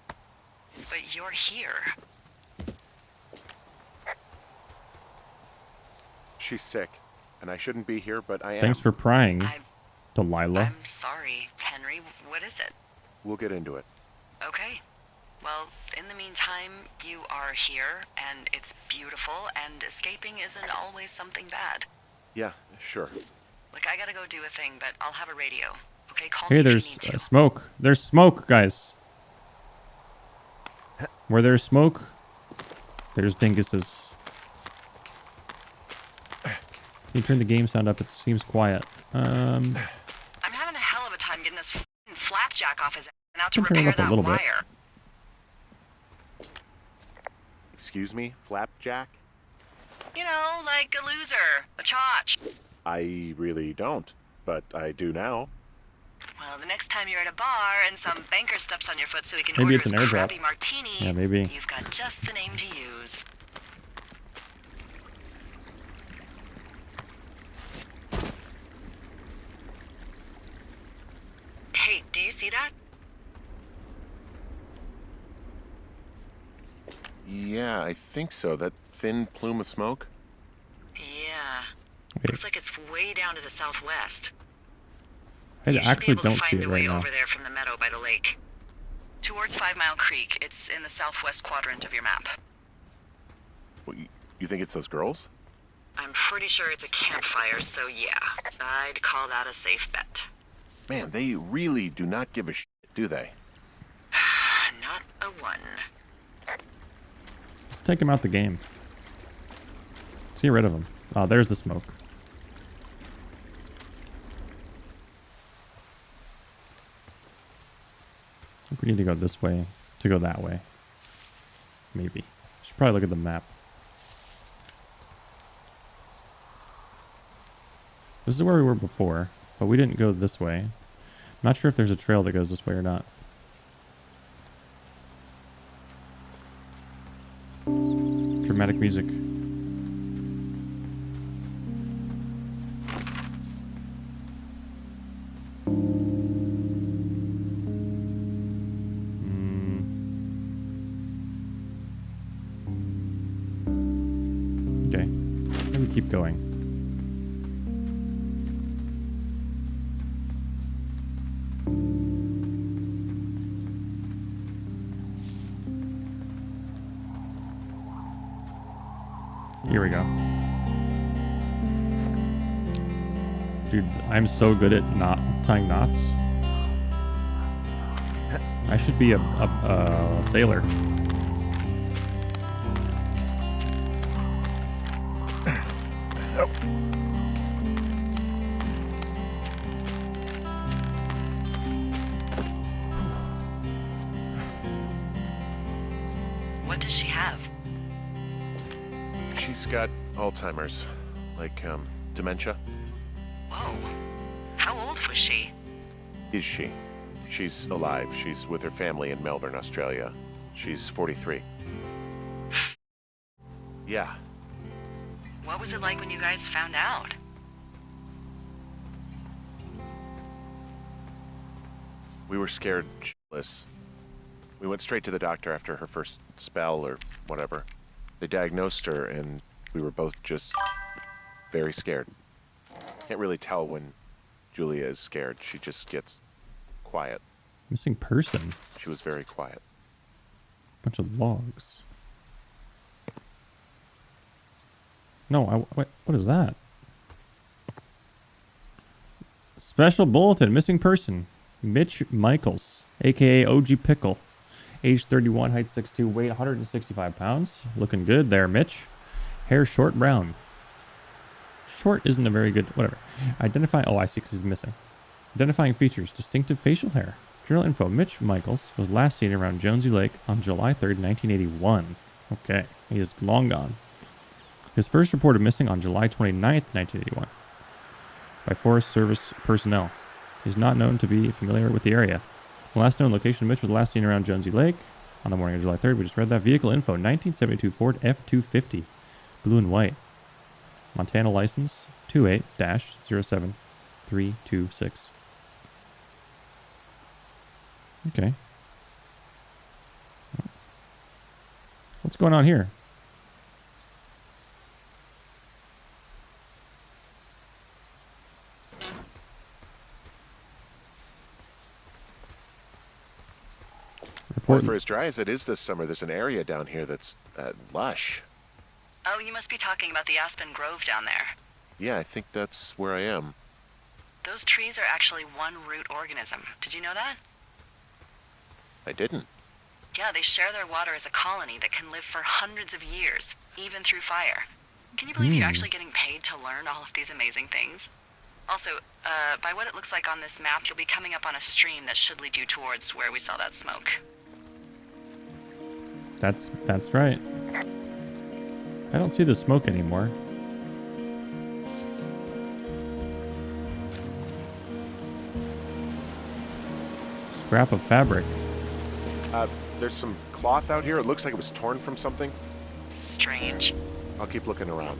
But you're here. She's sick, and I shouldn't be here, but I am. Thanks for prying, I'm Delilah. I'm sorry, Henry. What is it? We'll get into it. Okay. Well, in the meantime, you are here, and it's beautiful, and escaping isn't always something bad. Yeah, sure. Look, I gotta go do a thing, but I'll have a radio. Okay, call Hey, me there's if you need to. smoke. There's smoke, guys. Where there's smoke, there's dinguses. Can you turn the game sound up? It seems quiet. I'm having a hell of a time getting this f***ing flapjack off his ass and out to Can turn it repair up a that little bit. wire. Excuse me, Flapjack? You know, like a loser, a chotch. I really don't, but I do now. Well, the next time you're at a bar and some banker steps on your foot so he can Maybe order it's his an airdrop. crappy martini, Yeah, maybe. you've got just the name to use. Hey, do you see that? Yeah, I think so. That thin plume of smoke? Yeah. Wait, Looks like it's way down to the southwest. I You should be actually able to don't see find it a right way now. over there from the meadow by the lake. Towards 5 Mile Creek. It's in the southwest quadrant of your map. Well, you think it's those girls? I'm pretty sure it's a campfire, so yeah. I'd call that a safe bet. Man, they really do not give a shit, do they? Not a one. Let's take him out the game. Let's get rid of him. Oh, there's the smoke. I think we need to go this way to go that way. Maybe. Should probably look at the map. This is where we were before, but we didn't go this way. I'm not sure if there's a trail that goes this way or not. Dramatic music. Okay. Let me keep going. Here we go. Dude, I'm so good at not tying knots. I should be a sailor. What does she have? She's got Alzheimer's. Like, dementia. Whoa. How old was she? Is she? She's alive. She's with her family in Melbourne, Australia. She's 43. Yeah. What was it like when you guys found out? We were scared shitless. We went straight to the doctor after her first spell or whatever. They diagnosed her, and we were both just very scared. Can't really tell when Julia is scared. She just gets quiet. Missing person. She was very quiet. Bunch of logs. No, what is that? Special bulletin. Missing person. Mitch Michaels, a.k.a. OG Pickle. Age 31, height 6'2", weight 165 pounds. Looking good there, Mitch. Hair short brown. Short isn't a very good... Whatever. Identifying... Oh, I see, because he's missing. Identifying features. Distinctive facial hair. Journal info. Mitch Michaels was last seen around Jonesy Lake on July 3rd, 1981. Okay. He is long gone. His first reported missing on July 29th, 1981. By Forest Service personnel. He is not known to be familiar with the area. The last known location of Mitch was last seen around Jonesy Lake on the morning of July 3rd. We just read that. Vehicle info. 1972 Ford F-250. Blue and white. Montana license 28-07326. Okay. What's going on here? Well, for as dry as it is this summer, there's an area down here that's lush. Oh, you must be talking about the Aspen Grove down there. Yeah, I think that's where I am. Those trees are actually one root organism. Did you know that? I didn't. Yeah, they share their water as a colony that can live for hundreds of years, even through fire. Can you believe you're actually getting paid to learn all of these amazing things? Also, by what it looks like on this map, you'll be coming up on a stream that should lead you towards where we saw that smoke. That's right. I don't see the smoke anymore. Scrap of fabric. There's some cloth out here. It looks like it was torn from something. Strange. I'll keep looking around.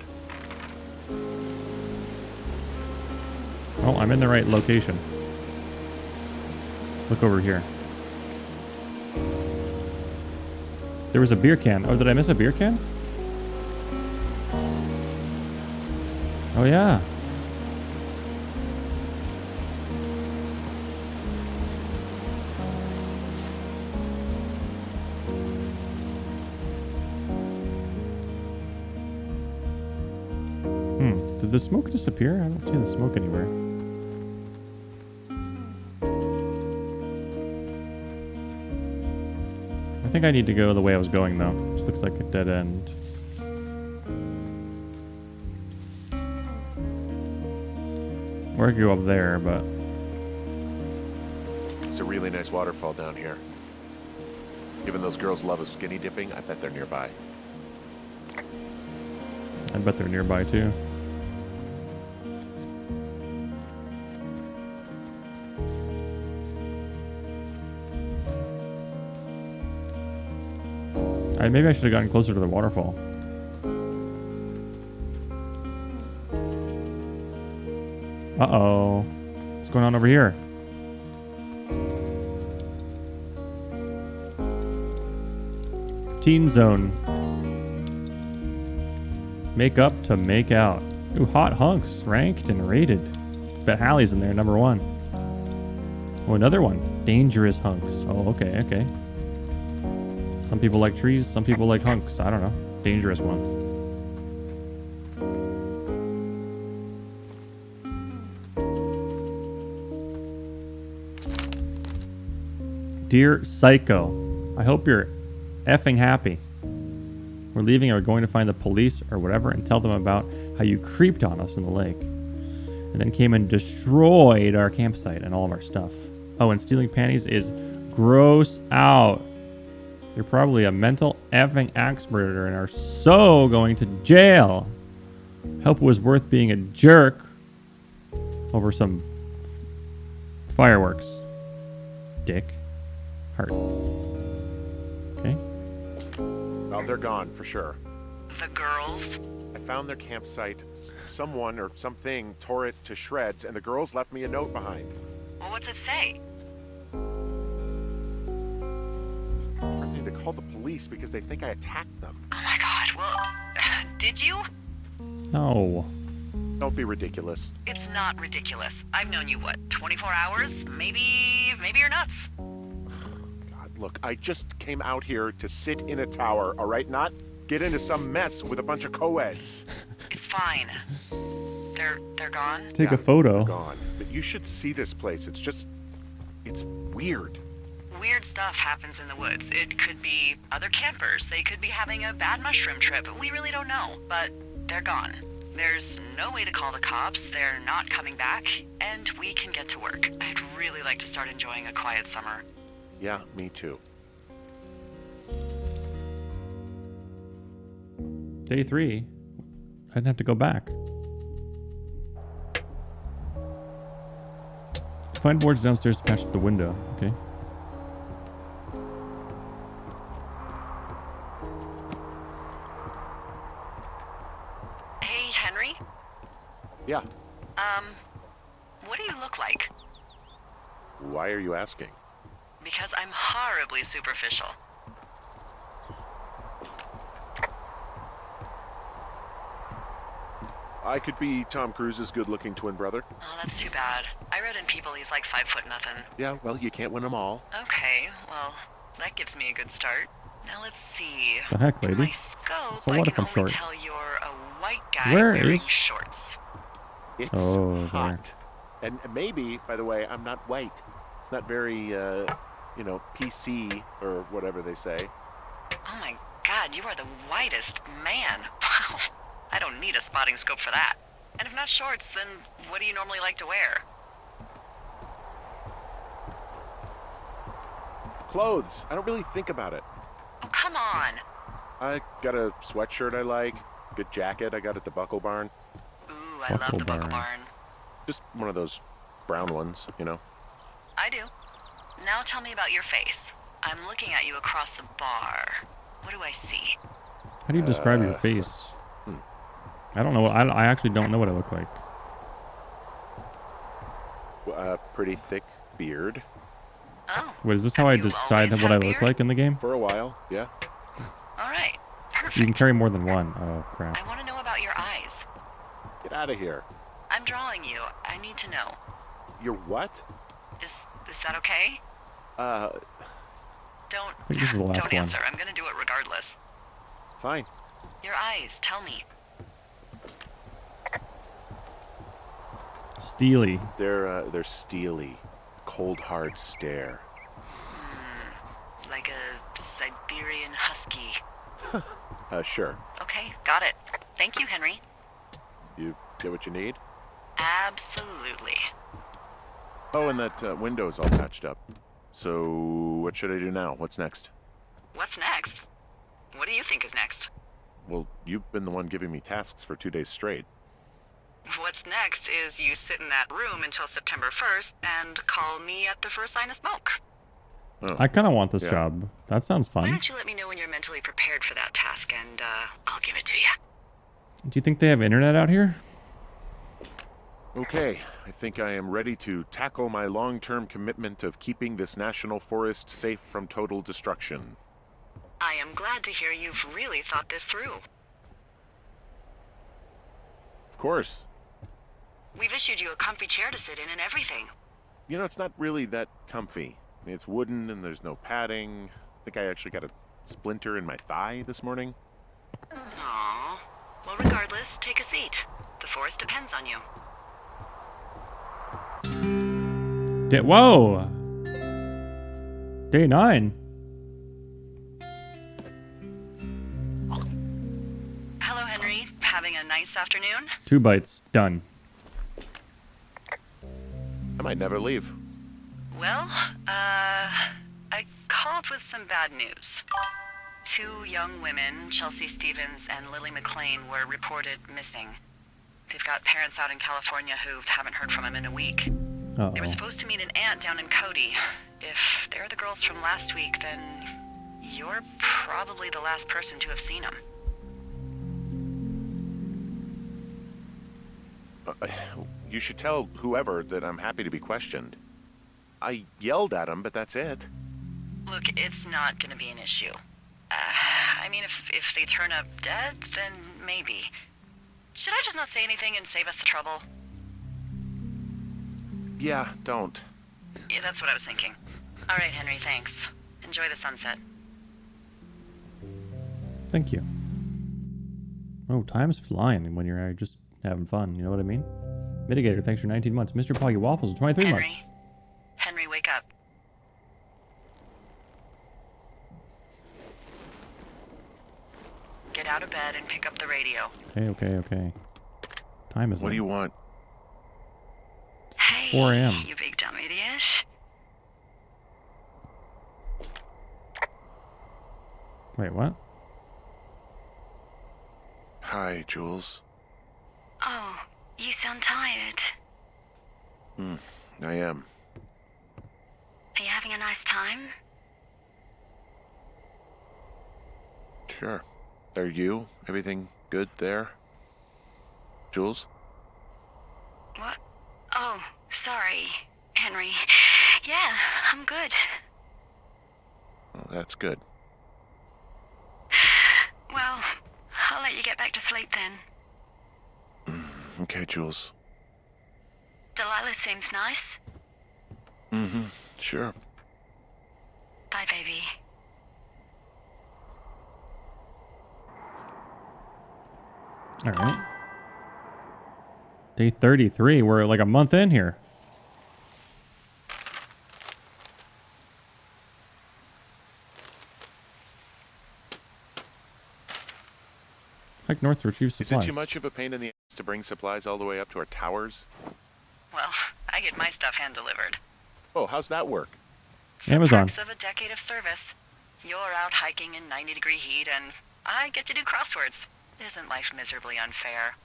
Oh, I'm in the right location. Let's look over here. There was a beer can. Oh, did I miss a beer can? Oh, yeah. Did the smoke disappear? I don't see the smoke anywhere. I think I need to go the way I was going, though. This looks like a dead end. Or I could go up there, but... It's a really nice waterfall down here. Given those girls love a skinny dipping, I bet they're nearby. I bet they're nearby, too. Maybe I should have gotten closer to the waterfall. Uh-oh. What's going on over here? Teen Zone. Make up to make out. Ooh, hot hunks. Ranked and rated. Bet Hallie's in there, number 1. Oh, another one. Dangerous hunks. Oh, okay, okay. Some people like trees, some people like hunks. I don't know. Dangerous ones. Dear Psycho, I hope you're effing happy. We're leaving and we're going to find the police or whatever and tell them about how you creeped on us in the lake. And then came and destroyed our campsite and all of our stuff. Oh, and stealing panties is gross out. You're probably a mental effing axe murderer and are so going to jail. Hope it was worth being a jerk over some fireworks. Dick. Heart. Okay. Well, they're gone for sure. The girls? I found their campsite. Someone or something tore it to shreds, and the girls left me a note behind. Well, what's it say? call the police because they think I attacked them. Oh my god, well, did you? No. Don't be ridiculous. It's not ridiculous. I've known you, what, 24 hours? Maybe you're nuts. God, look, I just came out here to sit in a tower, all right? Not get into some mess with a bunch of co-eds. It's fine. They're gone? Take Yeah, a photo. they're gone. But you should see this place. It's weird. Weird stuff happens in the woods. It could be other campers. They could be having a bad mushroom trip. We really don't know, but they're gone. There's no way to call the cops. They're not coming back, and we can get to work. I'd really like to start enjoying a quiet summer. Yeah, me too. Day 3. I didn't have to go back. Find boards downstairs to patch up the window. Okay. Hey, Henry? Yeah. What do you look like? Why are you asking? Because I'm horribly superficial. I could be Tom Cruise's good-looking twin brother. Oh, that's too bad. I read in People he's like 5'0" nothing. Yeah, well, you can't win them all. Okay, well, that gives me a good start. Now let's see. The heck, In lady? my scope, So I what can if I'm only short? tell you're a white guy Where wearing is- shorts. It's Oh, there. hot. And maybe, by the way, I'm not white. It's not very, PC or whatever they say. Oh my god, you are the whitest man. Wow. I don't need a spotting scope for that. And if not shorts, then what do you normally like to wear? Clothes. I don't really think about it. Oh, come on. I got a sweatshirt I like, good jacket I got at the Buckle Barn. Ooh, I love the Buckle Barn. Barn. Just one of those brown ones, you know. I do. Now tell me about your face. I'm looking at you across the bar. What do I see? How do you describe your face? I don't know. I actually don't know what I look like. Pretty thick beard. Oh. Wait, is this how Have I you decide always what I had a look beard? like in the game? For a while, yeah. All right. You can Perfect. carry more than one. Oh, crap. I want to know about your eyes. Get out of here. I'm drawing you. I need to know. You're what? Is that okay? Don't think this is the last don't one. answer. I'm gonna do it regardless. Fine. Your eyes, tell me. Steely. They're steely. Cold, hard stare. Like a Siberian husky. Sure. Okay, got it. Thank you, Henry. You get what you need? Absolutely. Oh, and that window's all patched up. So, what should I do now? What's next? What's next? What do you think is next? Well, you've been the one giving me tasks for 2 days straight. What's next is you sit in that room until September 1st and call me at the first sign of smoke. Oh. I kind of want this Yeah. job. That sounds Why fun. don't you let me know when you're mentally prepared for that task and I'll give it to you. Do you think they have internet out here? Okay, I think I am ready to tackle my long-term commitment of keeping this national forest safe from total destruction. I am glad to hear you've really thought this through. Of course. We've issued you a comfy chair to sit in and everything. You know, it's not really that comfy. I mean, it's wooden and there's no padding. I think I actually got a splinter in my thigh this morning. Aww. Well, regardless, take a seat. The forest depends on you. Whoa! Day 9. Hello, Henry. Having a nice afternoon? 2 bites. Done. I might never leave. Well, I called with some bad news. 2 young women, Chelsea Stevens and Lily McLean, were reported missing. They've got parents out in California who haven't heard from them in a week. Uh-oh. They were supposed to meet an aunt down in Cody. If they're the girls from last week, then you're probably the last person to have seen them. You should tell whoever that I'm happy to be questioned. I yelled at him, but that's it. Look, it's not gonna be an issue. I mean, if they turn up dead, then maybe. Should I just not say anything and save us the trouble? Yeah, don't. Yeah, that's what I was thinking. All right, Henry, thanks. Enjoy the sunset. Thank you. Oh, time's flying when you're just having fun. You know what I mean? Mitigator, thanks for 19 months. Mr. Poggy Waffles, 23 months. Henry, wake up. Get out of bed and pick up the radio. Okay. Time is What up. do you want? Hey, 4 a.m. you big dumb idiot. Wait, what? Hi, Jules. Oh, you sound tired. I am. Are you having a nice time? Sure. Are you? Everything good there? Jules? What? Oh, sorry, Henry. Yeah, I'm good. Oh, that's good. Well, I'll let you get back to sleep then. Okay, Jules. Delilah seems nice. Sure. Bye, baby. All right. Day 33. We're like a month in here. Heck north to retrieve Is supplies. it too much of a pain in the ass to bring supplies all the way up to our towers? Well, I get my stuff hand-delivered. Oh, how's that work? Amazon. Perks of a decade of service. You're out hiking in 90-degree heat, and I get to do crosswords. Isn't life miserably unfair?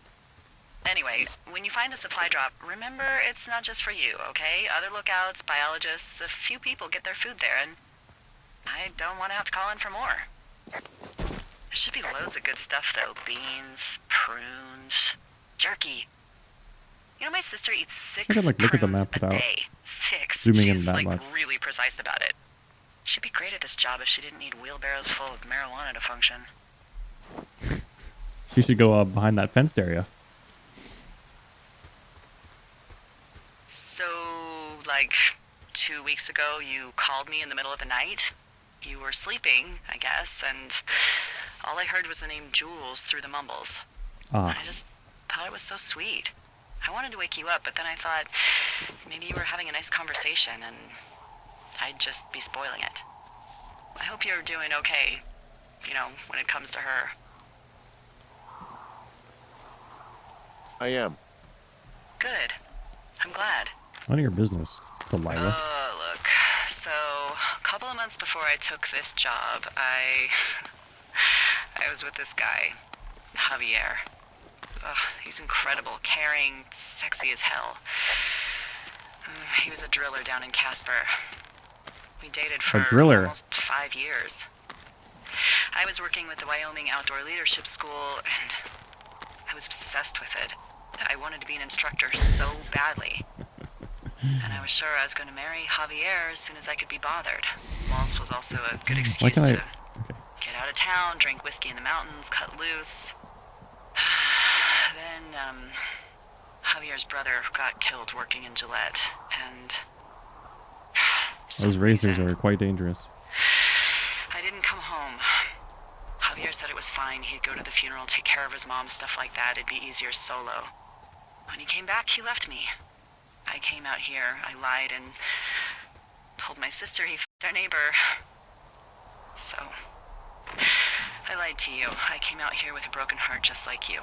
Anyway, when you find a supply drop, remember it's not just for you, okay? Other lookouts, biologists, a few people get their food there, and I don't want to have to call in for more. There should be loads of good stuff, though. Beans, prunes, jerky. You know, my sister eats 6 I could, like, look at the prunes map a without day. 6. zooming in She's, that like, much. really precise about it. She'd be great at this job if she didn't need wheelbarrows full of marijuana to function. She should go behind that fenced area. So, like, 2 weeks ago, you called me in the middle of the night. You were sleeping, I guess, and all I heard was the name Jules through the mumbles. Ah. I just thought it was so sweet. I wanted to wake you up, but then I thought maybe you were having a nice conversation and I'd just be spoiling it. I hope you're doing okay, you know, when it comes to her. I am. Good. I'm glad. None of your business, Delilah. Look, so a couple of months before I took this job, I was with this guy, Javier. Ugh, he's incredible, caring, sexy as hell. He was a driller down in Casper. We dated for almost 5 years. I was working with the Wyoming Outdoor Leadership School, and I was obsessed with it. I wanted to be an instructor so badly. And I was sure I was going to marry Javier as soon as I could be bothered. Waltz was also a good excuse to get out of town, drink whiskey in the mountains, cut loose. Then, Javier's brother got killed working in Gillette, and... Those razors are quite dangerous. I didn't come home. Javier said it was fine. He'd go to the funeral, take care of his mom, stuff like that. It'd be easier solo. When he came back, he left me. I came out here. I lied and told my sister he f***ed our neighbor. So, I lied to you. I came out here with a broken heart just like you.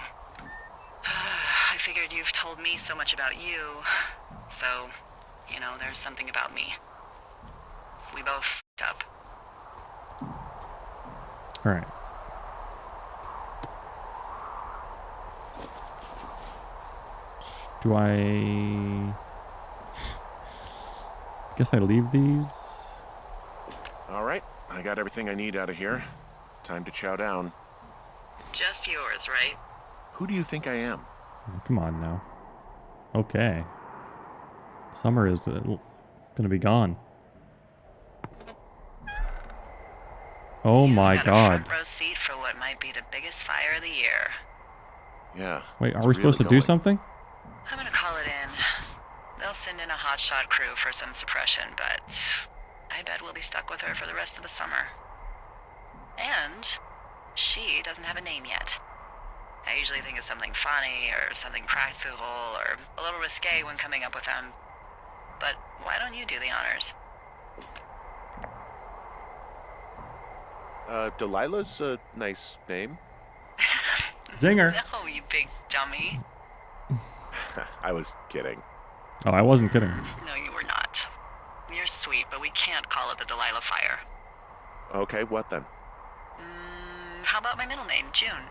I figured you've told me so much about you, so, you know, there's something about me. We both f***ed up. All right. Do I... guess I leave these? All right. I got everything I need out of here. Time to chow down. Just yours, right? Who do you think I am? Come on now. Okay. Summer is gonna be gone. Oh You've my got a god. front row seat for what might be the biggest fire of the year. Yeah. Wait, are it's we supposed to really do going. something? I'm gonna call it in. They'll send in a hotshot crew for some suppression, but I bet we'll be stuck with her for the rest of the summer. And she doesn't have a name yet. I usually think of something funny or something practical or a little risque when coming up with them. But why don't you do the honors? Delilah's a nice name. Zinger. No, you big dummy. I was kidding. Oh, I wasn't kidding. No, you were not. You're sweet, but we can't call it the Delilah Fire. Okay, what then? How about my middle name, June?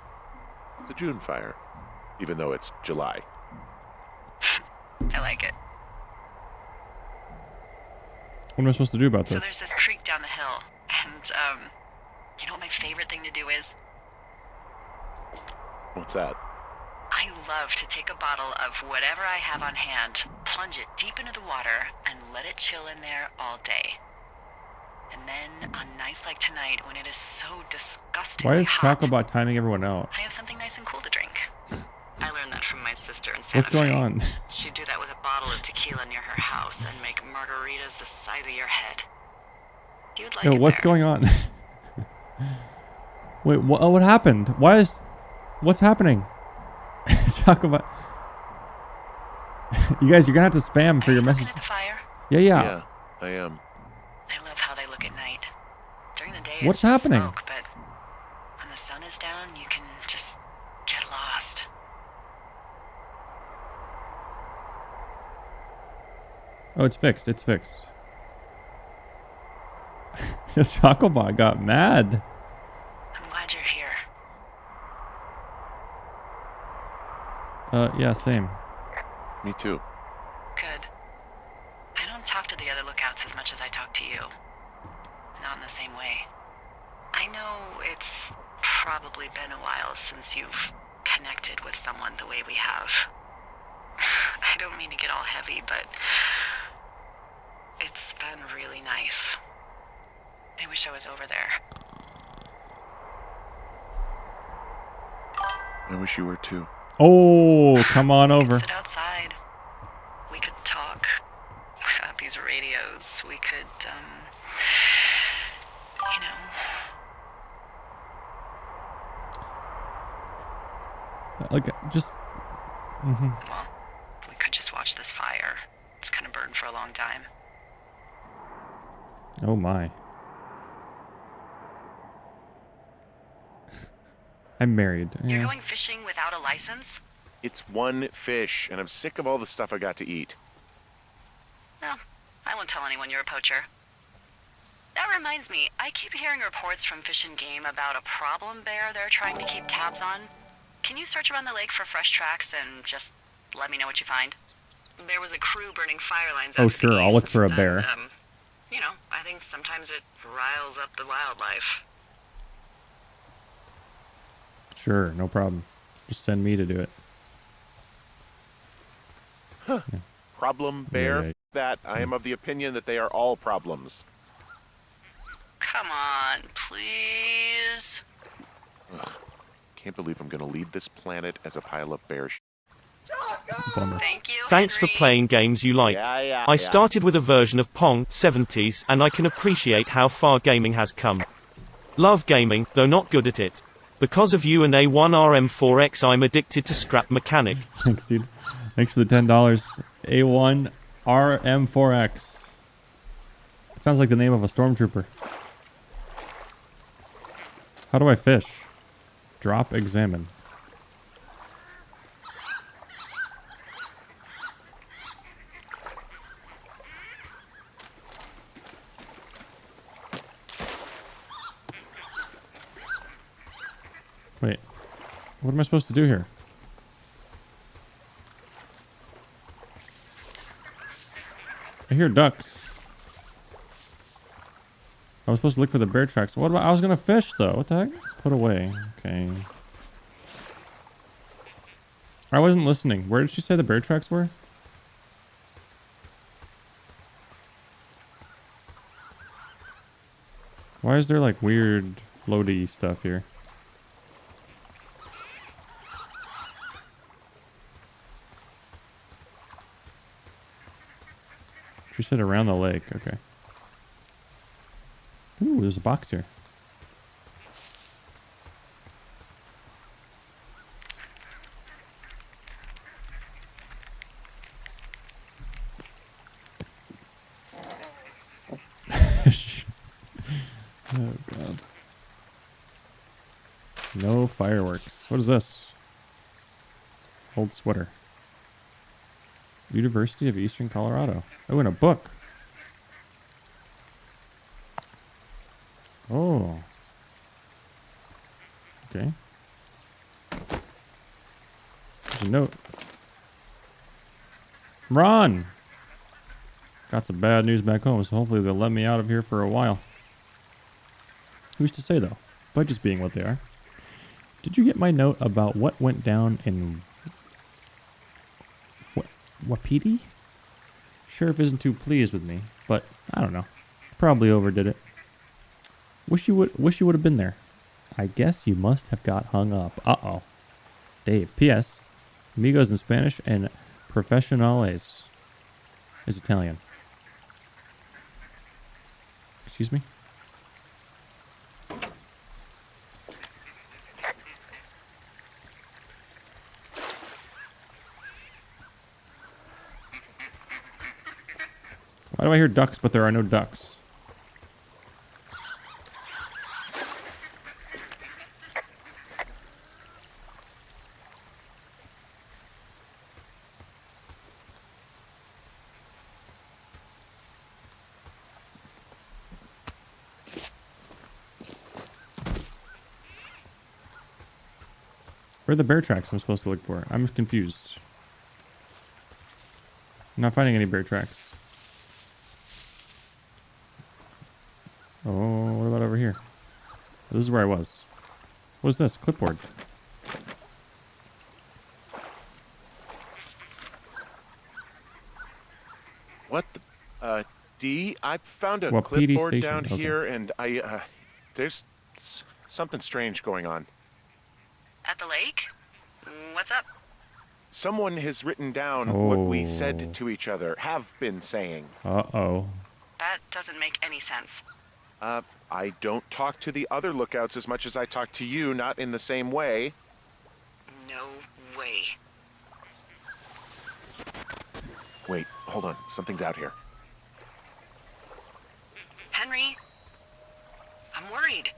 The June fire. Even though it's July. I like it. What am I supposed to do about So this? there's this creek down the hill, and, you know what my favorite thing to do is? What's that? I love to take a bottle of whatever I have on hand, plunge it deep into the water, and let it chill in there all day. And then, on nights like tonight, when it is so disgustingly Why is hot, Chocobot timing everyone out? I have something nice and cool to drink. I learned that from my sister in Santa What's going Fe. on? She'd do that with a bottle of tequila near her house and make margaritas the size of your head. You'd like No, it what's there. going on? Wait, what happened? What's happening? Chocobot. You guys, you're gonna have to spam for Are your you message. looking at the fire? Yeah. Yeah, I am. I love how they look at night. During the day, What's it's just happening? smoke, but when the sun is down, you can just get lost. Oh, it's fixed. It's fixed. Chocobot got mad. I'm glad you're here. Yeah, same. Me too. Good. I don't talk to the other lookouts as much as I talk to you. Not in the same way. I know it's probably been a while since you've connected with someone the way we have. I don't mean to get all heavy, but it's been really nice. I wish I was over there. I wish you were too. Oh, come on We over. could sit outside. We could talk about these radios. We could, you know, Like, just. well, we could just watch this fire. It's gonna burn for a long time. Oh my. I'm married. You're Yeah. going fishing without a license? It's one fish, and I'm sick of all the stuff I got to eat. No, I won't tell anyone you're a poacher. That reminds me, I keep hearing reports from Fish and Game about a problem bear they're trying to keep tabs on. Can you search around the lake for fresh tracks and just let me know what you find? There was a crew burning fire lines out Oh, to the sure, I'll look east, for a and, bear. you know, I think sometimes it riles up the wildlife. Sure, no problem. Just send me to do it. Problem bear? Yeah. That I am of the opinion that they are all problems. Come on, please. Can't believe I'm gonna leave this planet as a pile of bear Bummer. Thank you, Thanks for Henry. playing games you like. Yeah. I started with a version of Pong 70s, and I can appreciate how far gaming has come. Love gaming, though not good at it. Because of you and A1RM4X, I'm addicted to Scrap Mechanic. Thanks, dude. Thanks for the $10. A1 RM4X. It sounds like the name of a stormtrooper. How do I fish? Drop, examine. Wait, what am I supposed to do here? I hear ducks. I was supposed to look for the bear tracks. What about? I was gonna fish though. What the heck? Put away. Okay. I wasn't listening. Where did she say the bear tracks were? Why is there like weird floaty stuff here? She said around the lake. Okay. Ooh, there's a box here. Oh god. No fireworks. What is this? Old sweater. University of Eastern Colorado. Oh, and a book. Oh. Okay. There's a note. Run! Got some bad news back home, so hopefully they'll let me out of here for a while. Who's to say, though? By just being what they are. Did you get my note about what went down in... Wapiti? Sheriff isn't too pleased with me, but I don't know. Probably overdid it. Wish you would have been there. I guess you must have got hung up. Uh-oh. Dave. P.S. Amigos in Spanish and profesionales is Italian. Excuse me? Why do I hear ducks, but there are no ducks? Where are the bear tracks I'm supposed to look for? I'm confused. I'm not finding any bear tracks. Oh, what about over here? This is where I was. What is this? Clipboard. What the... D? I found a Wapiti clipboard Station. down Okay. here, and there's something strange going on. At the lake? What's up? Someone has written down what we Oh. said to each other, have been saying. Uh-oh. That doesn't make any sense. I don't talk to the other lookouts as much as I talk to you, not in the same way. No way. Wait, hold on. Something's out here. Henry? I'm worried.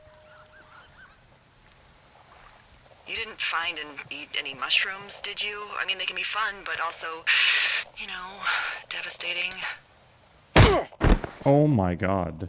You didn't find and eat any mushrooms, did you? I mean, they can be fun, but also, you know, devastating. Oh my god.